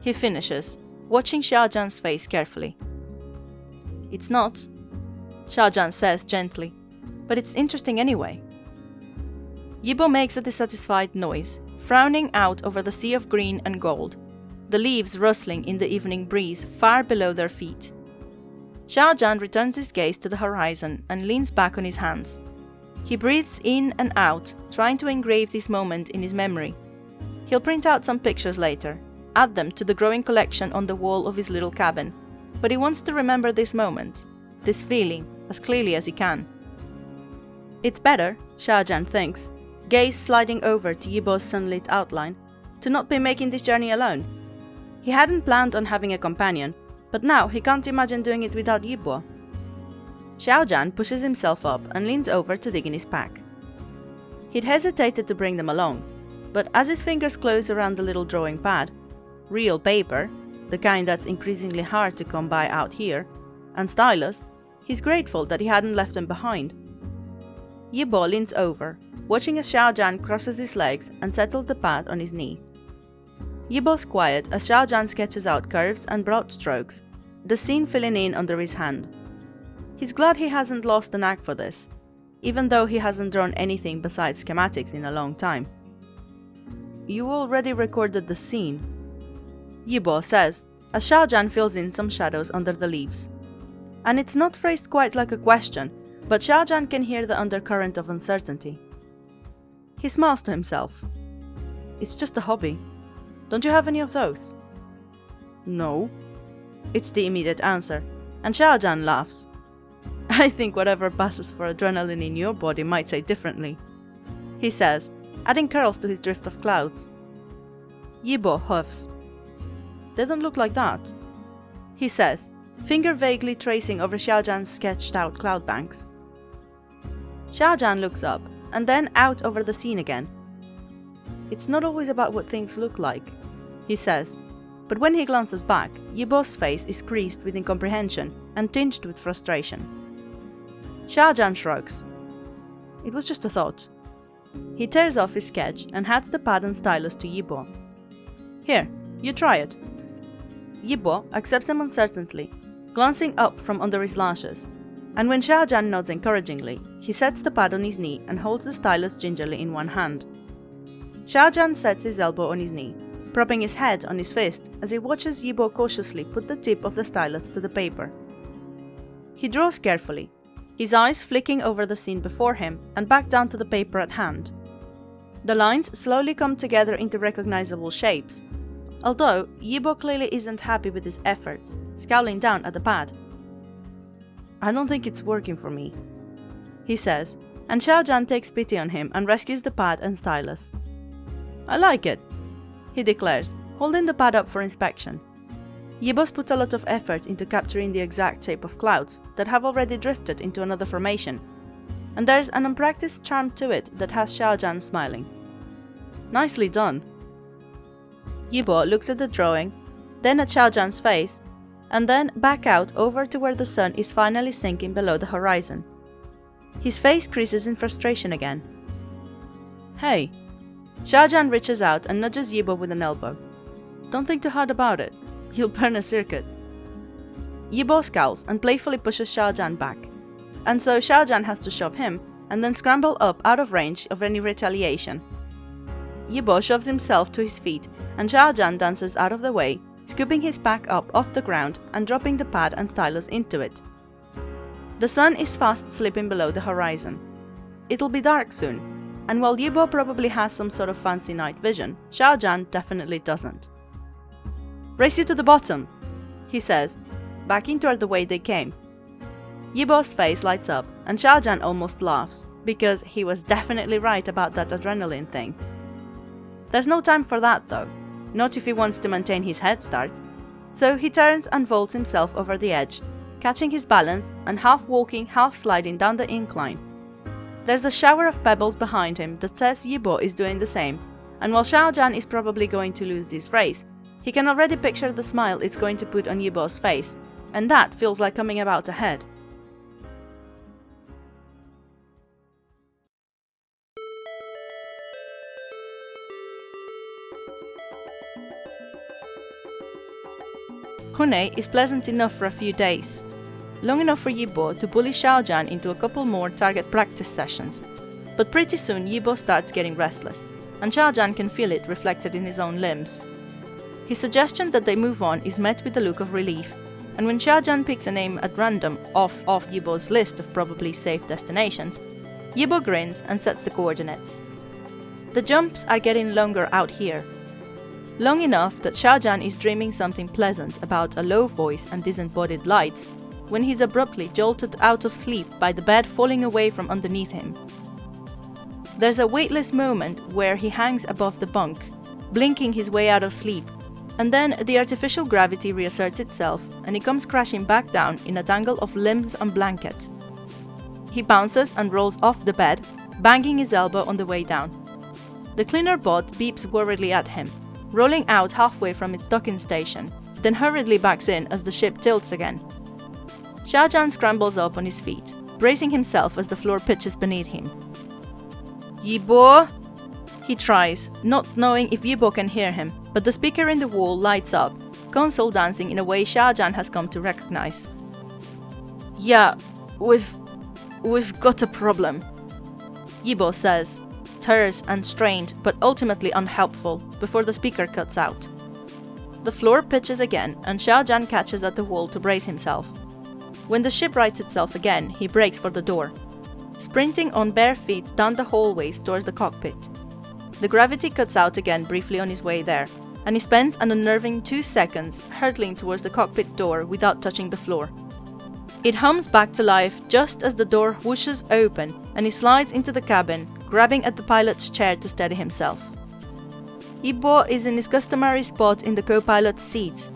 he finishes, watching Xiao Zhan's face carefully. It's not, Xiao Zhan says gently, but it's interesting anyway. Yibo makes a dissatisfied noise, frowning out over the sea of green and gold, the leaves rustling in the evening breeze far below their feet. Xiao Zhan returns his gaze to the horizon and leans back on his hands. He breathes in and out, trying to engrave this moment in his memory. He'll print out some pictures later, add them to the growing collection on the wall of his little cabin, but he wants to remember this moment, this feeling, as clearly as he can. It's better, Xiao Zhan thinks, gaze sliding over to Yibo's sunlit outline, to not be making this journey alone. He hadn't planned on having a companion, but now he can't imagine doing it without Yibo. Xiao Zhan pushes himself up and leans over to dig in his pack. He'd hesitated to bring them along, but as his fingers close around the little drawing pad, real paper, the kind that's increasingly hard to come by out here, and stylus, he's grateful that he hadn't left them behind. Yibo leans over, watching as Xiao Zhan crosses his legs and settles the pad on his knee. Yibo's quiet as Xiao Zhan sketches out curves and broad strokes, the scene filling in under his hand. He's glad he hasn't lost the knack for this, even though he hasn't drawn anything besides schematics in a long time. "You already recorded the scene," Yibo says, as Xiao Zhan fills in some shadows under the leaves. And it's not phrased quite like a question, but Xiao Zhan can hear the undercurrent of uncertainty. He smiles to himself. "It's just a hobby. Don't you have any of those?" "No." It's the immediate answer, and Xiao Zhan laughs. "I think whatever passes for adrenaline in your body might say differently," he says, adding curls to his drift of clouds. Yibo huffs. "They don't look like that," he says, finger vaguely tracing over Xiao Zhan's sketched out cloud banks. Xiao Zhan looks up, and then out over the scene again. "It's not always about what things look like," he says, but when he glances back, Yibo's face is creased with incomprehension and tinged with frustration. Xiao Zhan shrugs. "It was just a thought." He tears off his sketch and hands the pad and stylus to Yibo. "Here, you try it." Yibo accepts them uncertainly, glancing up from under his lashes, and when Xiao Zhan nods encouragingly, he sets the pad on his knee and holds the stylus gingerly in one hand. Xiao Zhan sets his elbow on his knee, propping his head on his fist as he watches Yibo cautiously put the tip of the stylus to the paper. He draws carefully, his eyes flicking over the scene before him and back down to the paper at hand. The lines slowly come together into recognizable shapes, although Yibo clearly isn't happy with his efforts, scowling down at the pad. "I don't think it's working for me," he says, and Xiao Zhan takes pity on him and rescues the pad and stylus. "I like it," he declares, holding the pad up for inspection. Yibo's put a lot of effort into capturing the exact shape of clouds that have already drifted into another formation, and there's an unpracticed charm to it that has Xiao Zhan smiling. "Nicely done." Yibo looks at the drawing, then at Xiao Zhan's face, and then back out over to where the sun is finally sinking below the horizon. His face creases in frustration again. "Hey." Xiao Zhan reaches out and nudges Yibo with an elbow. "Don't think too hard about it. You'll burn a circuit." Yibo scowls and playfully pushes Xiao Zhan back, and so Xiao Zhan has to shove him and then scramble up out of range of any retaliation. Yibo shoves himself to his feet and Xiao Zhan dances out of the way, scooping his pack up off the ground and dropping the pad and stylus into it. The sun is fast slipping below the horizon. It'll be dark soon, and while Yibo probably has some sort of fancy night vision, Xiao Zhan definitely doesn't. "Race you to the bottom," he says, backing toward the way they came. Yibo's face lights up, and Xiao Zhan almost laughs, because he was definitely right about that adrenaline thing. There's no time for that though, not if he wants to maintain his head start, so he turns and vaults himself over the edge, catching his balance and half walking, half sliding down the incline. There's a shower of pebbles behind him that says Yibo is doing the same, and while Xiao Zhan is probably going to lose this race, he can already picture the smile it's going to put on Yibo's face, and that feels like coming about ahead. Hune is pleasant enough for a few days, long enough for Yibo to bully Xiao Zhan into a couple more target practice sessions, but pretty soon Yibo starts getting restless, and Xiao Zhan can feel it reflected in his own limbs. His suggestion that they move on is met with a look of relief, and when Xiao Zhan picks a name at random off Yibo's list of probably safe destinations, Yibo grins and sets the coordinates. The jumps are getting longer out here, long enough that Xiao Zhan is dreaming something pleasant about a low voice and disembodied lights, when he's abruptly jolted out of sleep by the bed falling away from underneath him. There's a weightless moment where he hangs above the bunk, blinking his way out of sleep, And then the artificial gravity reasserts itself and he comes crashing back down in a tangle of limbs and blanket. He bounces and rolls off the bed, banging his elbow on the way down. The cleaner bot beeps worriedly at him, rolling out halfway from its docking station, then hurriedly backs in as the ship tilts again. Xiao Zhan scrambles up on his feet, bracing himself as the floor pitches beneath him. "Yibo?" He tries, not knowing if Yibo can hear him, but the speaker in the wall lights up, console dancing in a way Xiao Zhan has come to recognize. "Yeah, we've got a problem," Yibo says, terse and strained but ultimately unhelpful, before the speaker cuts out. The floor pitches again and Xiao Zhan catches at the wall to brace himself. When the ship rights itself again, he breaks for the door, sprinting on bare feet down the hallways towards the cockpit. The gravity cuts out again briefly on his way there, and he spends an unnerving 2 seconds hurtling towards the cockpit door without touching the floor. It hums back to life just as the door whooshes open and he slides into the cabin, grabbing at the pilot's chair to steady himself. Yibo is in his customary spot in the co-pilot's seat.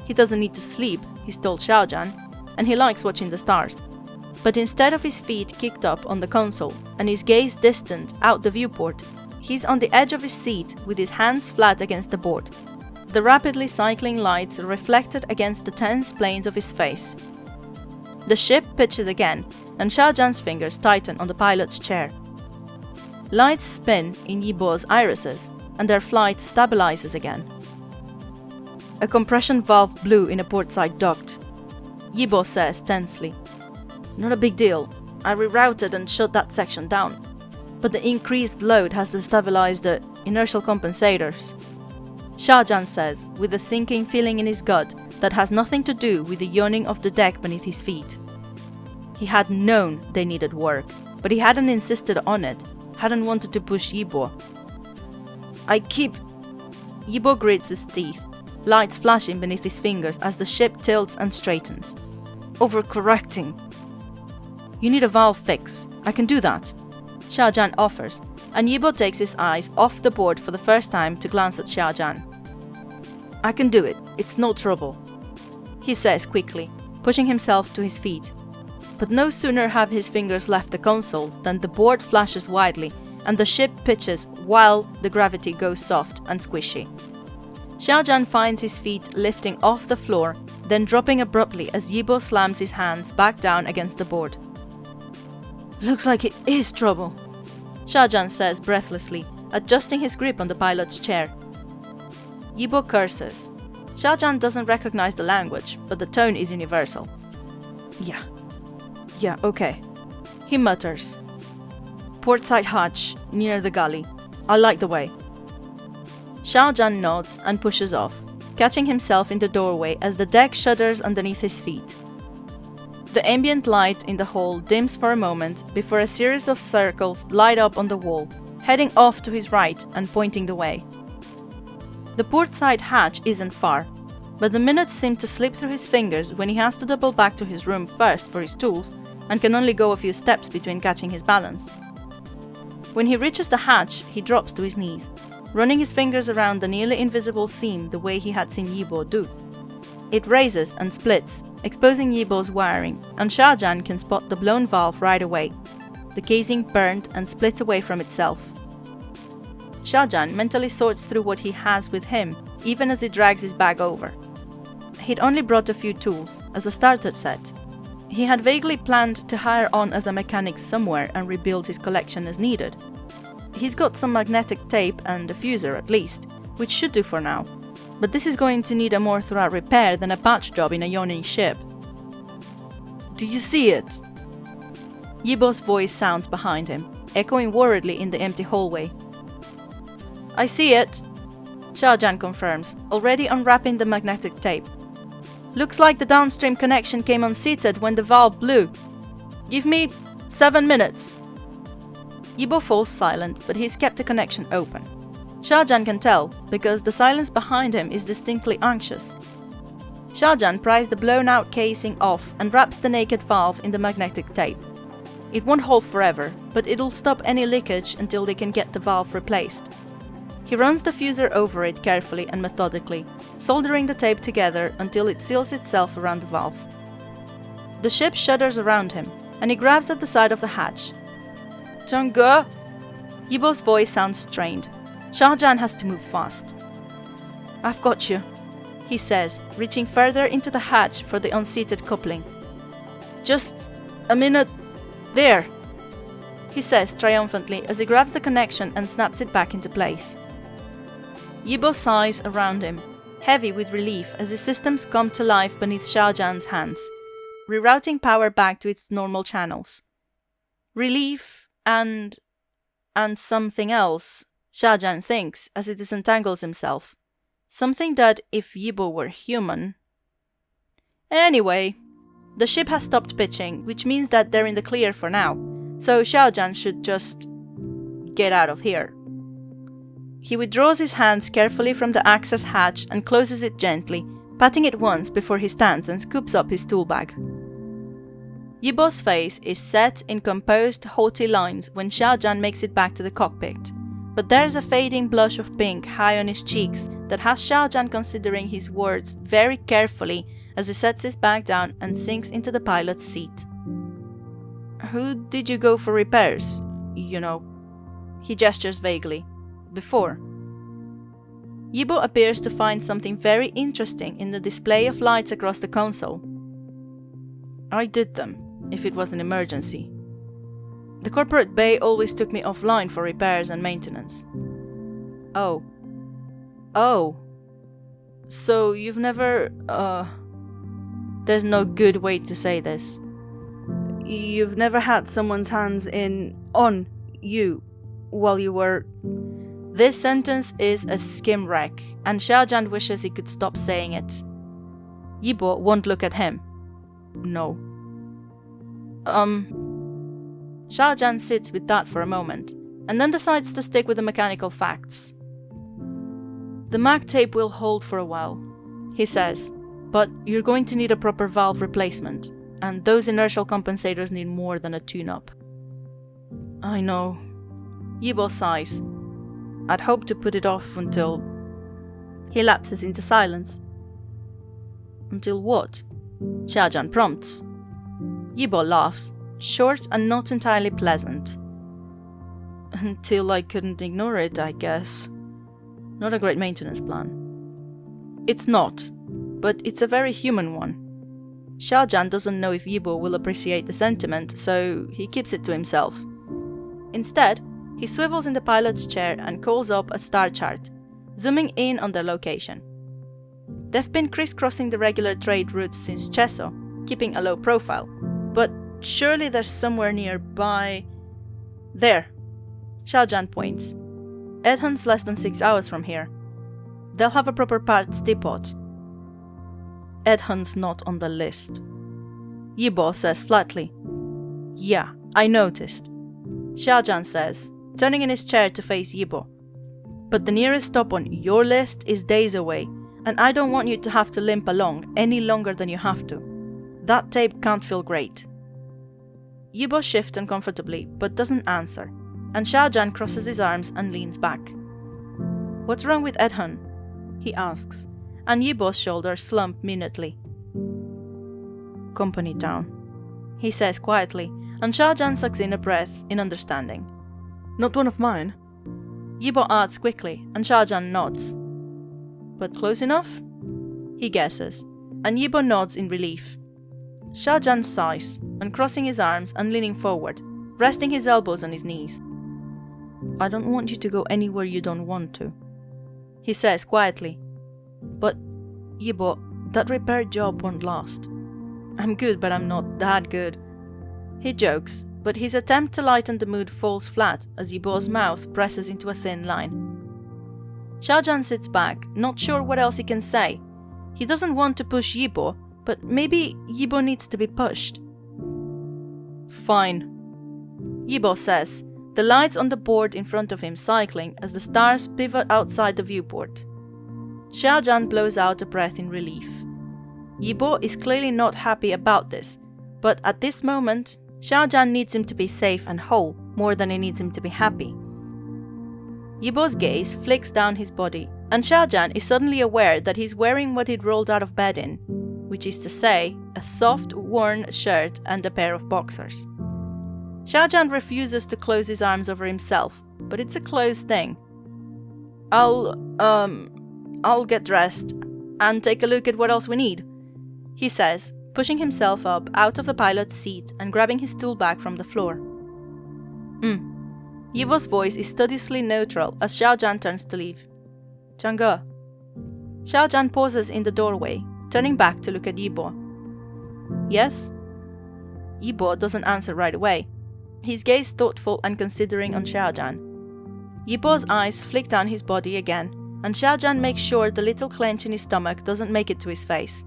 He doesn't need to sleep, he's told Xiao Zhan, and he likes watching the stars. But instead of his feet kicked up on the console and his gaze distant out the viewport, he's on the edge of his seat with his hands flat against the board, the rapidly cycling lights reflected against the tense planes of his face. The ship pitches again, and Xiao Zhan's fingers tighten on the pilot's chair. Lights spin in Yibo's irises, and their flight stabilizes again. A compression valve blew in a portside duct, Yibo says tensely. "Not a big deal. I rerouted and shut that section down. But the increased load has destabilized the inertial compensators," Xiao Zhan says, with a sinking feeling in his gut that has nothing to do with the yawning of the deck beneath his feet. He had known they needed work, but he hadn't insisted on it, hadn't wanted to push Yibo. Yibo grits his teeth, lights flashing beneath his fingers as the ship tilts and straightens. "Overcorrecting." "You need a valve fix. I can do that," Xiao Zhan offers, and Yibo takes his eyes off the board for the first time to glance at Xiao Zhan. "I can do it. It's no trouble," he says quickly, pushing himself to his feet. But no sooner have his fingers left the console than the board flashes widely and the ship pitches while the gravity goes soft and squishy. Xiao Zhan finds his feet lifting off the floor, then dropping abruptly as Yibo slams his hands back down against the board. "Looks like it is trouble," Xiao Zhan says breathlessly, adjusting his grip on the pilot's chair. Yibo curses. Xiao Zhan doesn't recognize the language, but the tone is universal. Yeah, okay," he mutters. "Portside hatch, near the galley. I like the way." Xiao Zhan nods and pushes off, catching himself in the doorway as the deck shudders underneath his feet. The ambient light in the hall dims for a moment before a series of circles light up on the wall, heading off to his right and pointing the way. The portside hatch isn't far, but the minutes seem to slip through his fingers when he has to double back to his room first for his tools and can only go a few steps between catching his balance. When he reaches the hatch, he drops to his knees, running his fingers around the nearly invisible seam the way he had seen Yibo do. It raises and splits, exposing Yibo's wiring, and Xiao Zhan can spot the blown valve right away, the casing burned and split away from itself. Xiao Zhan mentally sorts through what he has with him, even as he drags his bag over. He'd only brought a few tools, as a starter set. He had vaguely planned to hire on as a mechanic somewhere and rebuild his collection as needed. He's got some magnetic tape and a fuser at least, which should do for now, but this is going to need a more thorough repair than a patch job in a yawning ship. "Do you see it?" Yibo's voice sounds behind him, echoing worriedly in the empty hallway. "I see it," Xiao Zhan confirms, already unwrapping the magnetic tape. "Looks like the downstream connection came unseated when the valve blew. Give me 7 minutes." Yibo falls silent, but he's kept the connection open. Xiao Zhan can tell, because the silence behind him is distinctly anxious. Xiao Zhan pries the blown-out casing off and wraps the naked valve in the magnetic tape. It won't hold forever, but it'll stop any leakage until they can get the valve replaced. He runs the fuser over it carefully and methodically, soldering the tape together until it seals itself around the valve. The ship shudders around him, and he grabs at the side of the hatch. "Don't go!" Yibo's voice sounds strained. Xiao Zhan has to move fast. "I've got you," he says, reaching further into the hatch for the unseated coupling. "Just a minute. There," he says triumphantly as he grabs the connection and snaps it back into place. Yibo sighs around him, heavy with relief as his systems come to life beneath Xiao Zhan's hands, rerouting power back to its normal channels. Relief and something else, Xiao Zhan thinks as he disentangles himself. Something that, if Yibo were human... Anyway, the ship has stopped pitching, which means that they're in the clear for now, so Xiao Zhan should just get out of here. He withdraws his hands carefully from the access hatch and closes it gently, patting it once before he stands and scoops up his tool bag. Yibo's face is set in composed, haughty lines when Xiao Zhan makes it back to the cockpit, but there's a fading blush of pink high on his cheeks that has Xiao Zhan considering his words very carefully as he sets his bag down and sinks into the pilot's seat. "Who did you go for repairs? You know," he gestures vaguely. "Before." Yibo appears to find something very interesting in the display of lights across the console. "I did them, if it was an emergency. The corporate bay always took me offline for repairs and maintenance." Oh. So you've never, there's no good way to say this. You've never had someone's hands on you while you were... This sentence is a skim wreck, and Xiao Zhan wishes he could stop saying it. Yibo won't look at him. No. Xiao Zhan sits with that for a moment, and then decides to stick with the mechanical facts. "The mag tape will hold for a while," he says, "but you're going to need a proper valve replacement, and those inertial compensators need more than a tune-up." "I know." Yibo sighs. "I'd hoped to put it off until..." He lapses into silence. "Until what?" Xiao Zhan prompts. Yibo laughs, short and not entirely pleasant. "Until I couldn't ignore it, I guess. Not a great maintenance plan." It's not, but it's a very human one. Xiao Zhan doesn't know if Yibo will appreciate the sentiment, so he keeps it to himself. Instead, he swivels in the pilot's chair and calls up a star chart, zooming in on their location. They've been crisscrossing the regular trade routes since Cheso, keeping a low profile, but surely there's somewhere nearby... There! Xiao Zhan points. Edhun's less than 6 hours from here. They'll have a proper parts depot. Edhun's not on the list. Yibo says flatly. "Yeah, I noticed," Xiao Zhan says, turning in his chair to face Yibo. "But the nearest stop on your list is days away, and I don't want you to have to limp along any longer than you have to. That tape can't feel great." Yibo shifts uncomfortably, but doesn't answer, and Xiao Zhan crosses his arms and leans back. "What's wrong with Edhun?" he asks, and Yibo's shoulders slump minutely. "Company town," he says quietly, and Xiao Zhan sucks in a breath in understanding. "Not one of mine?" Yibo adds quickly, and Xiao Zhan nods. "But close enough?" he guesses, and Yibo nods in relief. Xiao Zhan sighs, uncrossing his arms and leaning forward, resting his elbows on his knees. "I don't want you to go anywhere you don't want to," he says quietly. "But, Yibo, that repair job won't last. I'm good, but I'm not that good." He jokes, but his attempt to lighten the mood falls flat as Yibo's mouth presses into a thin line. Xiao Zhan sits back, not sure what else he can say. He doesn't want to push Yibo, but maybe Yibo needs to be pushed. "Fine," Yibo says, the lights on the board in front of him cycling as the stars pivot outside the viewport. Xiao Zhan blows out a breath in relief. Yibo is clearly not happy about this, but at this moment, Xiao Zhan needs him to be safe and whole more than he needs him to be happy. Yibo's gaze flicks down his body And Xiao Zhan is suddenly aware that he's wearing what he'd rolled out of bed in, which is to say, a soft, worn shirt and a pair of boxers. Xiao Zhan refuses to close his arms over himself, but it's a close thing. I'll get dressed and take a look at what else we need, he says, pushing himself up out of the pilot's seat and grabbing his tool bag from the floor. Yibo's voice is studiously neutral as Xiao Zhan turns to leave. Chang'e. Xiao Zhan pauses in the doorway, turning back to look at Yibo. Yes? Yibo doesn't answer right away, his gaze thoughtful and considering on Xiao Zhan. Yibo's eyes flick down his body again, and Xiao Zhan makes sure the little clench in his stomach doesn't make it to his face.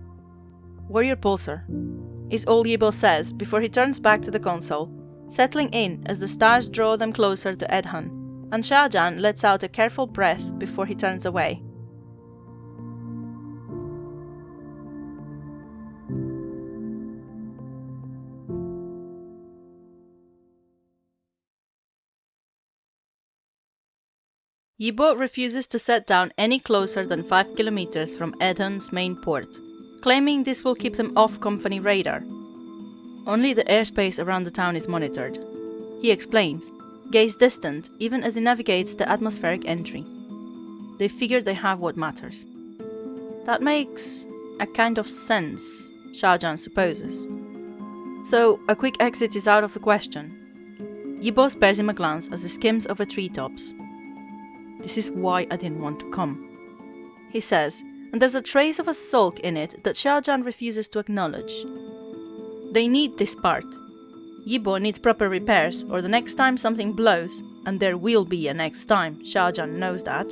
Warrior Pulsar, is all Yibo says before he turns back to the console, settling in as the stars draw them closer to Edhan, and Xiao Zhan lets out a careful breath before he turns away. Yibo refuses to set down any closer than 5 kilometers from Edhan's main port, claiming this will keep them off company radar. Only the airspace around the town is monitored, he explains, gaze distant even as he navigates the atmospheric entry. They figure they have what matters. That makes a kind of sense, Xiao Zhan supposes. So a quick exit is out of the question. Yibo spares him a glance as he skims over treetops. This is why I didn't want to come, he says, and there's a trace of a sulk in it that Xiao Zhan refuses to acknowledge. They need this part. Yibo needs proper repairs, or the next time something blows, and there will be a next time, Xiao Zhan knows that,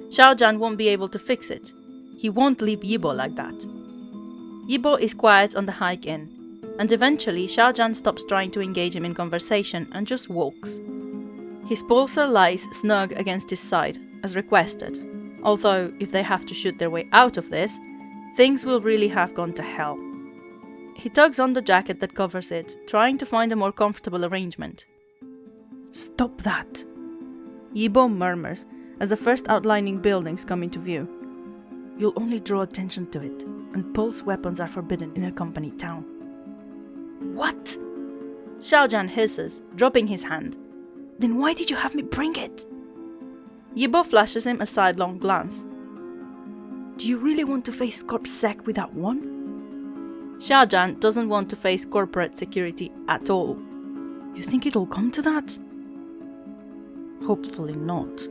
Xiao Zhan won't be able to fix it. He won't leave Yibo like that. Yibo is quiet on the hike in, and eventually Xiao Zhan stops trying to engage him in conversation and just walks. His pulsar lies snug against his side, as requested, although if they have to shoot their way out of this, things will really have gone to hell. He tugs on the jacket that covers it, trying to find a more comfortable arrangement. Stop that, Yibo murmurs as the first outlining buildings come into view. You'll only draw attention to it, and pulse weapons are forbidden in a company town. What? Xiao Zhan hisses, dropping his hand. Then why did you have me bring it? Yibo flashes him a sidelong glance. Do you really want to face Corp Sec without one? Xiao Zhan doesn't want to face corporate security at all. You think it'll come to that? Hopefully not,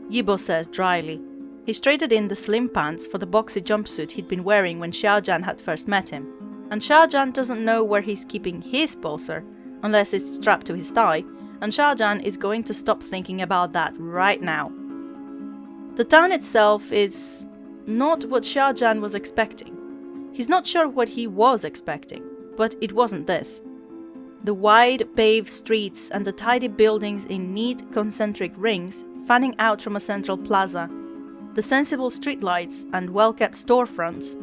Yibo says dryly. He straightened in the slim pants for the boxy jumpsuit he'd been wearing when Xiao Zhan had first met him, and Xiao Zhan doesn't know where he's keeping his pulsar, unless it's strapped to his thigh, and Xiao Zhan is going to stop thinking about that right now. The town itself is not what Xiao Zhan was expecting. He's not sure what he was expecting, but it wasn't this. The wide, paved streets and the tidy buildings in neat, concentric rings fanning out from a central plaza, the sensible streetlights and well-kept storefronts,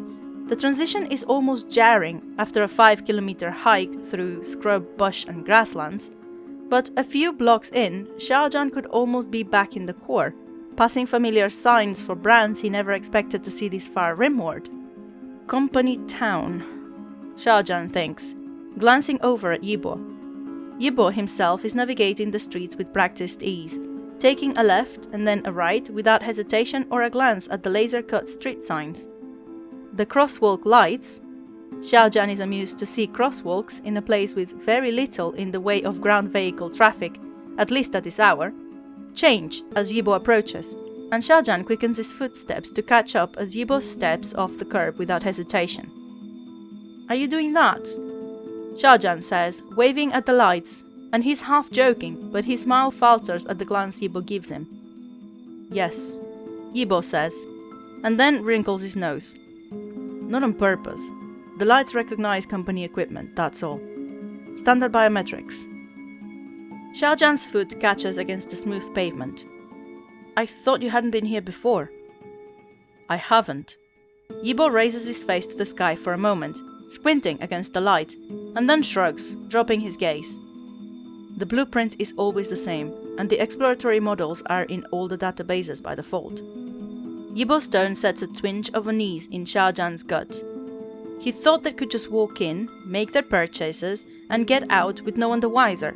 the transition is almost jarring after a 5-kilometer hike through scrub, bush and grasslands, but a few blocks in, Xiao Zhan could almost be back in the core, passing familiar signs for brands he never expected to see this far rimward. Company town, Xiao Zhan thinks, glancing over at Yibo. Yibo himself is navigating the streets with practiced ease, taking a left and then a right without hesitation or a glance at the laser-cut street signs. The crosswalk lights, Xiao Zhan is amused to see crosswalks in a place with very little in the way of ground vehicle traffic, at least at this hour, change as Yibo approaches, and Xiao Zhan quickens his footsteps to catch up as Yibo steps off the curb without hesitation. Are you doing that? Xiao Zhan says, waving at the lights, and he's half joking, but his smile falters at the glance Yibo gives him. Yes, Yibo says, and then wrinkles his nose. Not on purpose. The lights recognize company equipment, that's all. Standard biometrics. Xiao Zhan's foot catches against the smooth pavement. I thought you hadn't been here before. I haven't. Yibo raises his face to the sky for a moment, squinting against the light, and then shrugs, dropping his gaze. The blueprint is always the same, and the exploratory models are in all the databases by default. Yibo's tone sets a twinge of unease in Xiao Zhan's gut. He thought they could just walk in, make their purchases, and get out with no one the wiser.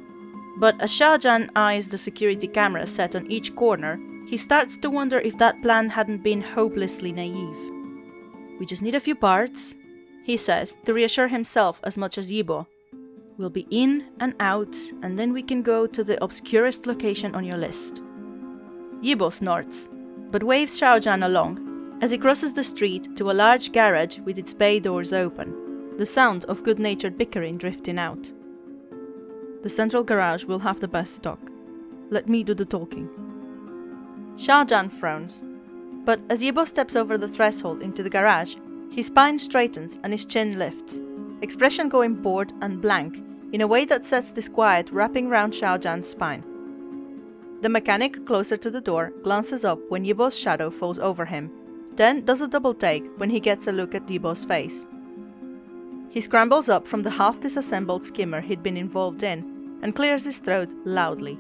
But as Xiao Zhan eyes the security cameras set on each corner, he starts to wonder if that plan hadn't been hopelessly naive. "We just need a few parts," he says, to reassure himself as much as Yibo. "We'll be in and out, and then we can go to the obscurest location on your list." Yibo snorts, but waves Xiao Zhan along as he crosses the street to a large garage with its bay doors open, the sound of good-natured bickering drifting out. "The central garage will have the best stock. Let me do the talking." Xiao Zhan frowns, but as Yibo steps over the threshold into the garage, his spine straightens and his chin lifts, expression going bored and blank in a way that sets disquiet wrapping round Xiao Zhan's spine. The mechanic closer to the door glances up when Yibo's shadow falls over him, then does a double take when he gets a look at Yibo's face. He scrambles up from the half-disassembled skimmer he'd been involved in and clears his throat loudly.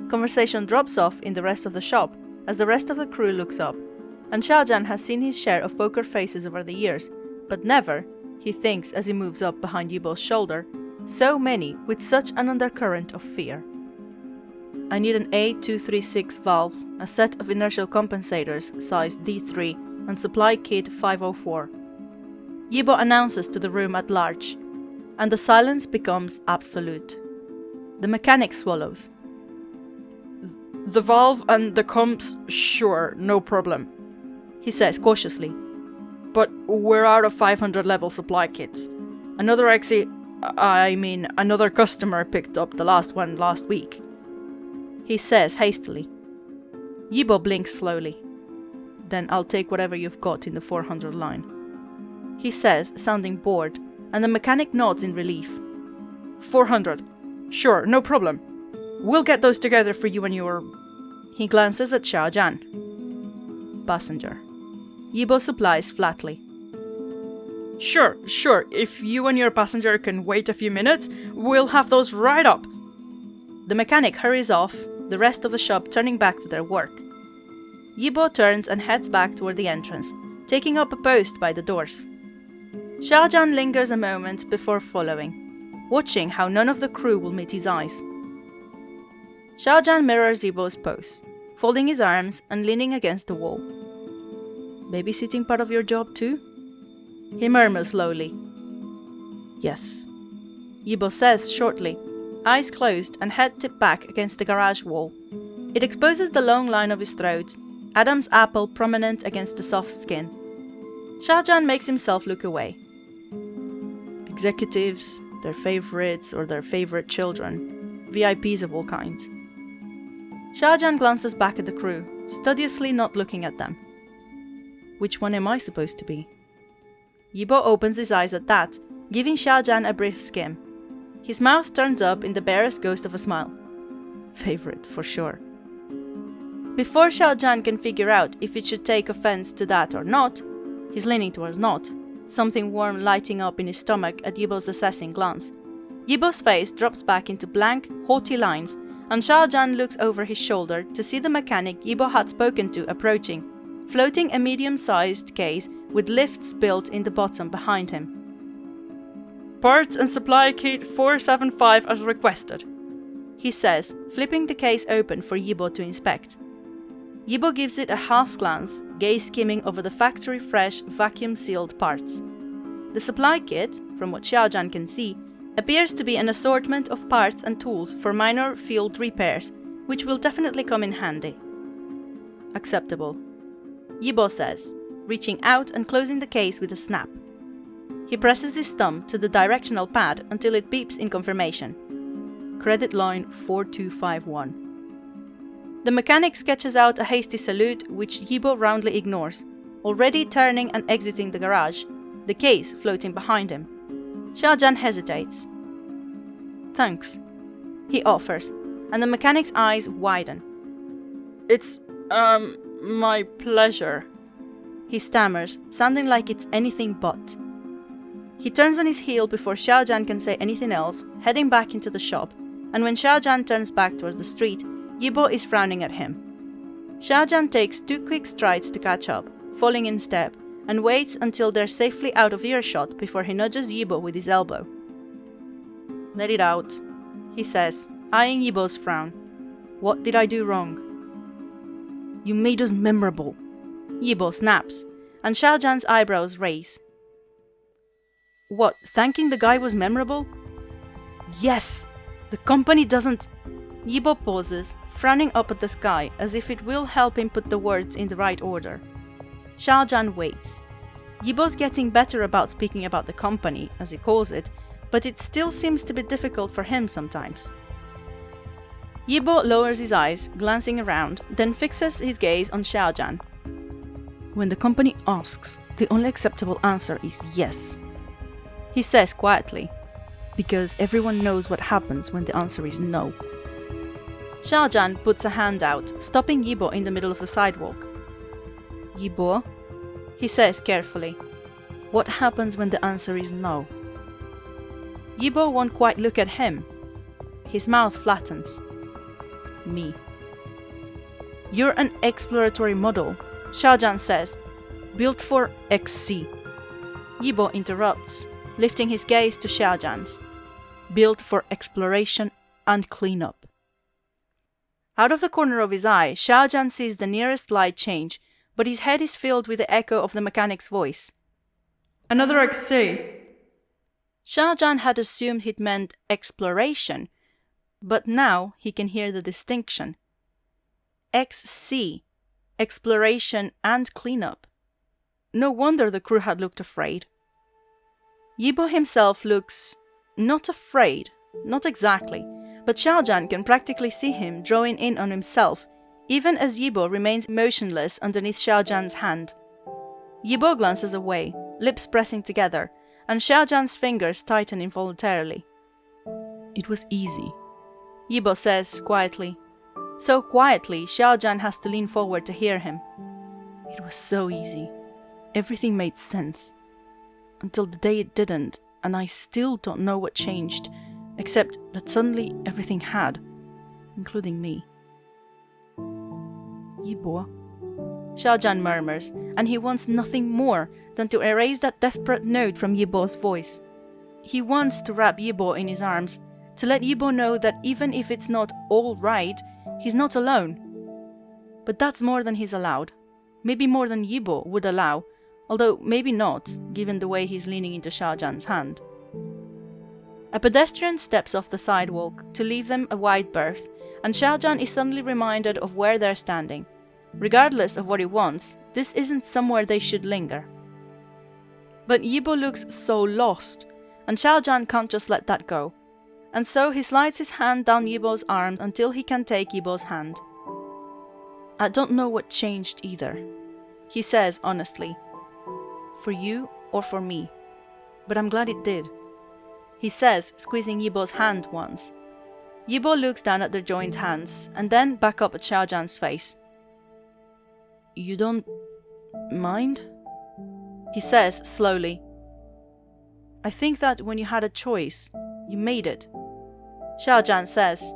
Conversation drops off in the rest of the shop as the rest of the crew looks up, and Xiao Zhan has seen his share of poker faces over the years, but never, he thinks as he moves up behind Yibo's shoulder, so many with such an undercurrent of fear. "I need an A236 valve, a set of inertial compensators size D3, and supply kit 504. Yibo announces to the room at large, and the silence becomes absolute. The mechanic swallows. "The valve and the comps, sure, no problem," he says cautiously. "But we're out of 500 level supply kits. Another customer picked up the last one last week," he says hastily. Yibo blinks slowly. "Then I'll take whatever you've got in the 400 line," he says, sounding bored, and the mechanic nods in relief. 400. Sure, no problem. We'll get those together for you when you're..." He glances at Xiao Zhan. "Passenger," Yibo supplies flatly. Sure, if you and your passenger can wait a few minutes, we'll have those right up." The mechanic hurries off, the rest of the shop turning back to their work. Yibo turns and heads back toward the entrance, taking up a post by the doors. Xiao Zhan lingers a moment before following, watching how none of the crew will meet his eyes. Xiao Zhan mirrors Yibo's pose, folding his arms and leaning against the wall. "Babysitting part of your job too?" He murmurs slowly. "Yes," Yibo says shortly, eyes closed and head tipped back against the garage wall. It exposes the long line of his throat, Adam's apple prominent against the soft skin. Xiao Zhan makes himself look away. Executives, their favorites or their favorite children, VIPs of all kinds. Xiao Zhan glances back at the crew, studiously not looking at them. "Which one am I supposed to be?" Yibo opens his eyes at that, giving Xiao Zhan a brief skim. His mouth turns up in the barest ghost of a smile. "Favorite, for sure." Before Xiao Zhan can figure out if it should take offense to that or not, he's leaning towards not, something warm lighting up in his stomach at Yibo's assessing glance. Yibo's face drops back into blank, haughty lines, and Xiao Zhan looks over his shoulder to see the mechanic Yibo had spoken to approaching, floating a medium-sized case with lifts built in the bottom behind him. "Parts and supply kit 475 as requested," he says, flipping the case open for Yibo to inspect. Yibo gives it a half glance, gaze skimming over the factory-fresh, vacuum-sealed parts. The supply kit, from what Xiao Zhan can see, appears to be an assortment of parts and tools for minor field repairs, which will definitely come in handy. "Acceptable," Yibo says, reaching out and closing the case with a snap. He presses his thumb to the directional pad until it beeps in confirmation. Credit line 4251. The mechanic sketches out a hasty salute, which Yibo roundly ignores, already turning and exiting the garage, the case floating behind him. Xiao Zhan hesitates. "Thanks," he offers, and the mechanic's eyes widen. "It's, my pleasure," he stammers, sounding like it's anything but. He turns on his heel before Xiao Zhan can say anything else, heading back into the shop, and when Xiao Zhan turns back towards the street, Yibo is frowning at him. Xiao Zhan takes 2 quick strides to catch up, falling in step, and waits until they're safely out of earshot before he nudges Yibo with his elbow. "Let it out," he says, eyeing Yibo's frown. "What did I do wrong?" "You made us memorable," Yibo snaps, and Xiao Zhan's eyebrows raise. "What, thanking the guy was memorable?" "Yes! The company doesn't..." Yibo pauses, frowning up at the sky as if it will help him put the words in the right order. Xiao Zhan waits. Yibo's getting better about speaking about the company, as he calls it, but it still seems to be difficult for him sometimes. Yibo lowers his eyes, glancing around, then fixes his gaze on Xiao Zhan. "When the company asks, the only acceptable answer is yes," he says quietly, "because everyone knows what happens when the answer is no." Xiao Zhan puts a hand out, stopping Yibo in the middle of the sidewalk. "Yibo," he says carefully, "what happens when the answer is no?" Yibo won't quite look at him. His mouth flattens. "Me." "You're an exploratory model," Xiao Zhan says, "built for XC." Yibo interrupts, lifting his gaze to Xiao Zhan's. "Built for exploration and cleanup." Out of the corner of his eye, Xiao Zhan sees the nearest light change, but his head is filled with the echo of the mechanic's voice. "Another XC." Xiao Zhan had assumed he'd meant exploration, but now he can hear the distinction. XC, exploration and cleanup. No wonder the crew had looked afraid. Yibo himself looks not afraid, not exactly, but Xiao Zhan can practically see him drawing in on himself, even as Yibo remains motionless underneath Xiao Zhan's hand. Yibo glances away, lips pressing together, and Xiao Zhan's fingers tighten involuntarily. "It was easy," Yibo says quietly. So quietly, Xiao Zhan has to lean forward to hear him. "It was so easy. Everything made sense. Until the day it didn't, and I still don't know what changed, except that suddenly everything had, including me." "Yibo," Xiao Zhan murmurs, and he wants nothing more than to erase that desperate note from Yibo's voice. He wants to wrap Yibo in his arms, to let Yibo know that even if it's not all right, he's not alone. But that's more than he's allowed. Maybe more than Yibo would allow, although maybe not, given the way he's leaning into Xiao Zhan's hand. A pedestrian steps off the sidewalk to leave them a wide berth, and Xiao Zhan is suddenly reminded of where they're standing. Regardless of what he wants, this isn't somewhere they should linger. But Yibo looks so lost, and Xiao Zhan can't just let that go. And so he slides his hand down Yibo's arm until he can take Yibo's hand. "I don't know what changed either," he says honestly. "For you or for me. But I'm glad it did," he says, squeezing Yibo's hand once. Yibo looks down at their joined hands, and then back up at Xiao Zhan's face. "You don't mind?" he says slowly. "I think that when you had a choice, you made it," Xiao Zhan says,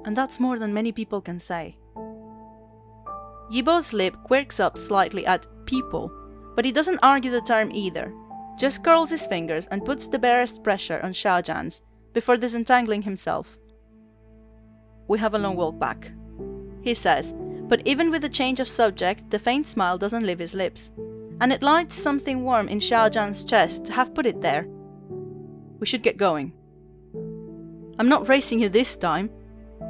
"and that's more than many people can say." Yibo's lip quirks up slightly at people, but he doesn't argue the term either, just curls his fingers and puts the barest pressure on Xiao Zhan's before disentangling himself. "We have a long walk back," he says, but even with the change of subject, the faint smile doesn't leave his lips, and it lights something warm in Xiao Zhan's chest to have put it there. "We should get going." "I'm not racing you this time,"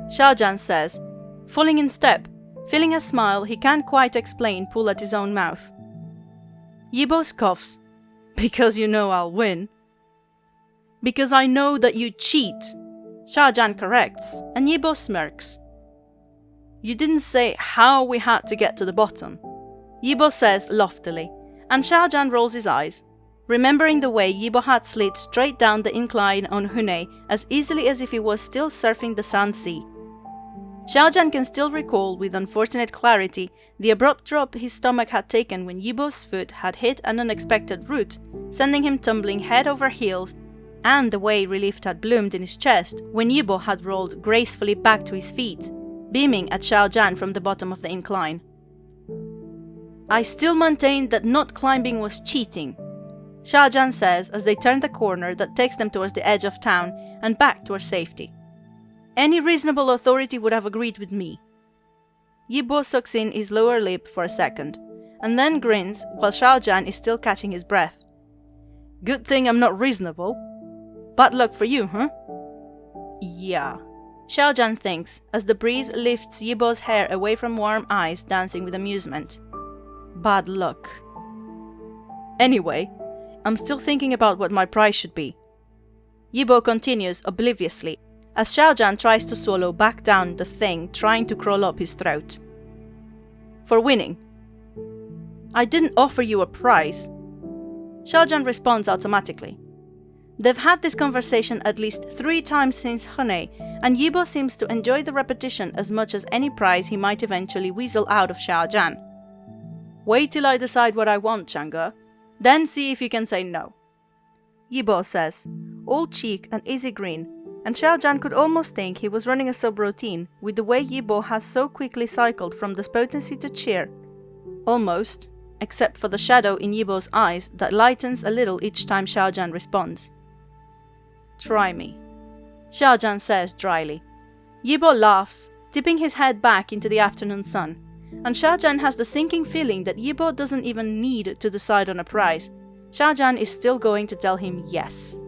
Xiao Zhan says, falling in step, feeling a smile he can't quite explain pull at his own mouth. Yibo scoffs. "Because you know I'll win." "Because I know that you cheat," Xiao Zhan corrects, and Yibo smirks. "You didn't say how we had to get to the bottom," Yibo says loftily, and Xiao Zhan rolls his eyes, remembering the way Yibo had slid straight down the incline on Hunay as easily as if he was still surfing the Sand Sea. Xiao Zhan can still recall with unfortunate clarity the abrupt drop his stomach had taken when Yibo's foot had hit an unexpected root, sending him tumbling head over heels, and the way relief had bloomed in his chest when Yibo had rolled gracefully back to his feet, beaming at Xiao Zhan from the bottom of the incline. "I still maintain that not climbing was cheating," Xiao Zhan says as they turn the corner that takes them towards the edge of town and back towards safety. "Any reasonable authority would have agreed with me." Yibo sucks in his lower lip for a second, and then grins while Xiao Zhan is still catching his breath. "Good thing I'm not reasonable. Bad luck for you, huh?" "Yeah," Xiao Zhan thinks as the breeze lifts Yibo's hair away from warm eyes dancing with amusement. Bad luck. "Anyway, I'm still thinking about what my price should be." Yibo continues obliviously as Xiao Zhan tries to swallow back down the thing trying to crawl up his throat. "For winning." "I didn't offer you a prize." Xiao Zhan responds automatically. They've had this conversation at least 3 times since Hene, and Yibo seems to enjoy the repetition as much as any prize he might eventually weasel out of Xiao Zhan. "Wait till I decide what I want, Chang'e. Then see if you can say no," Yibo says, all cheek and easy grin, and Xiao Zhan could almost think he was running a sub-routine with the way Yibo has so quickly cycled from despondency to cheer. Almost, except for the shadow in Yibo's eyes that lightens a little each time Xiao Zhan responds. "Try me," Xiao Zhan says dryly. Yibo laughs, tipping his head back into the afternoon sun, and Xiao Zhan has the sinking feeling that Yibo doesn't even need to decide on a prize. Xiao Zhan is still going to tell him yes.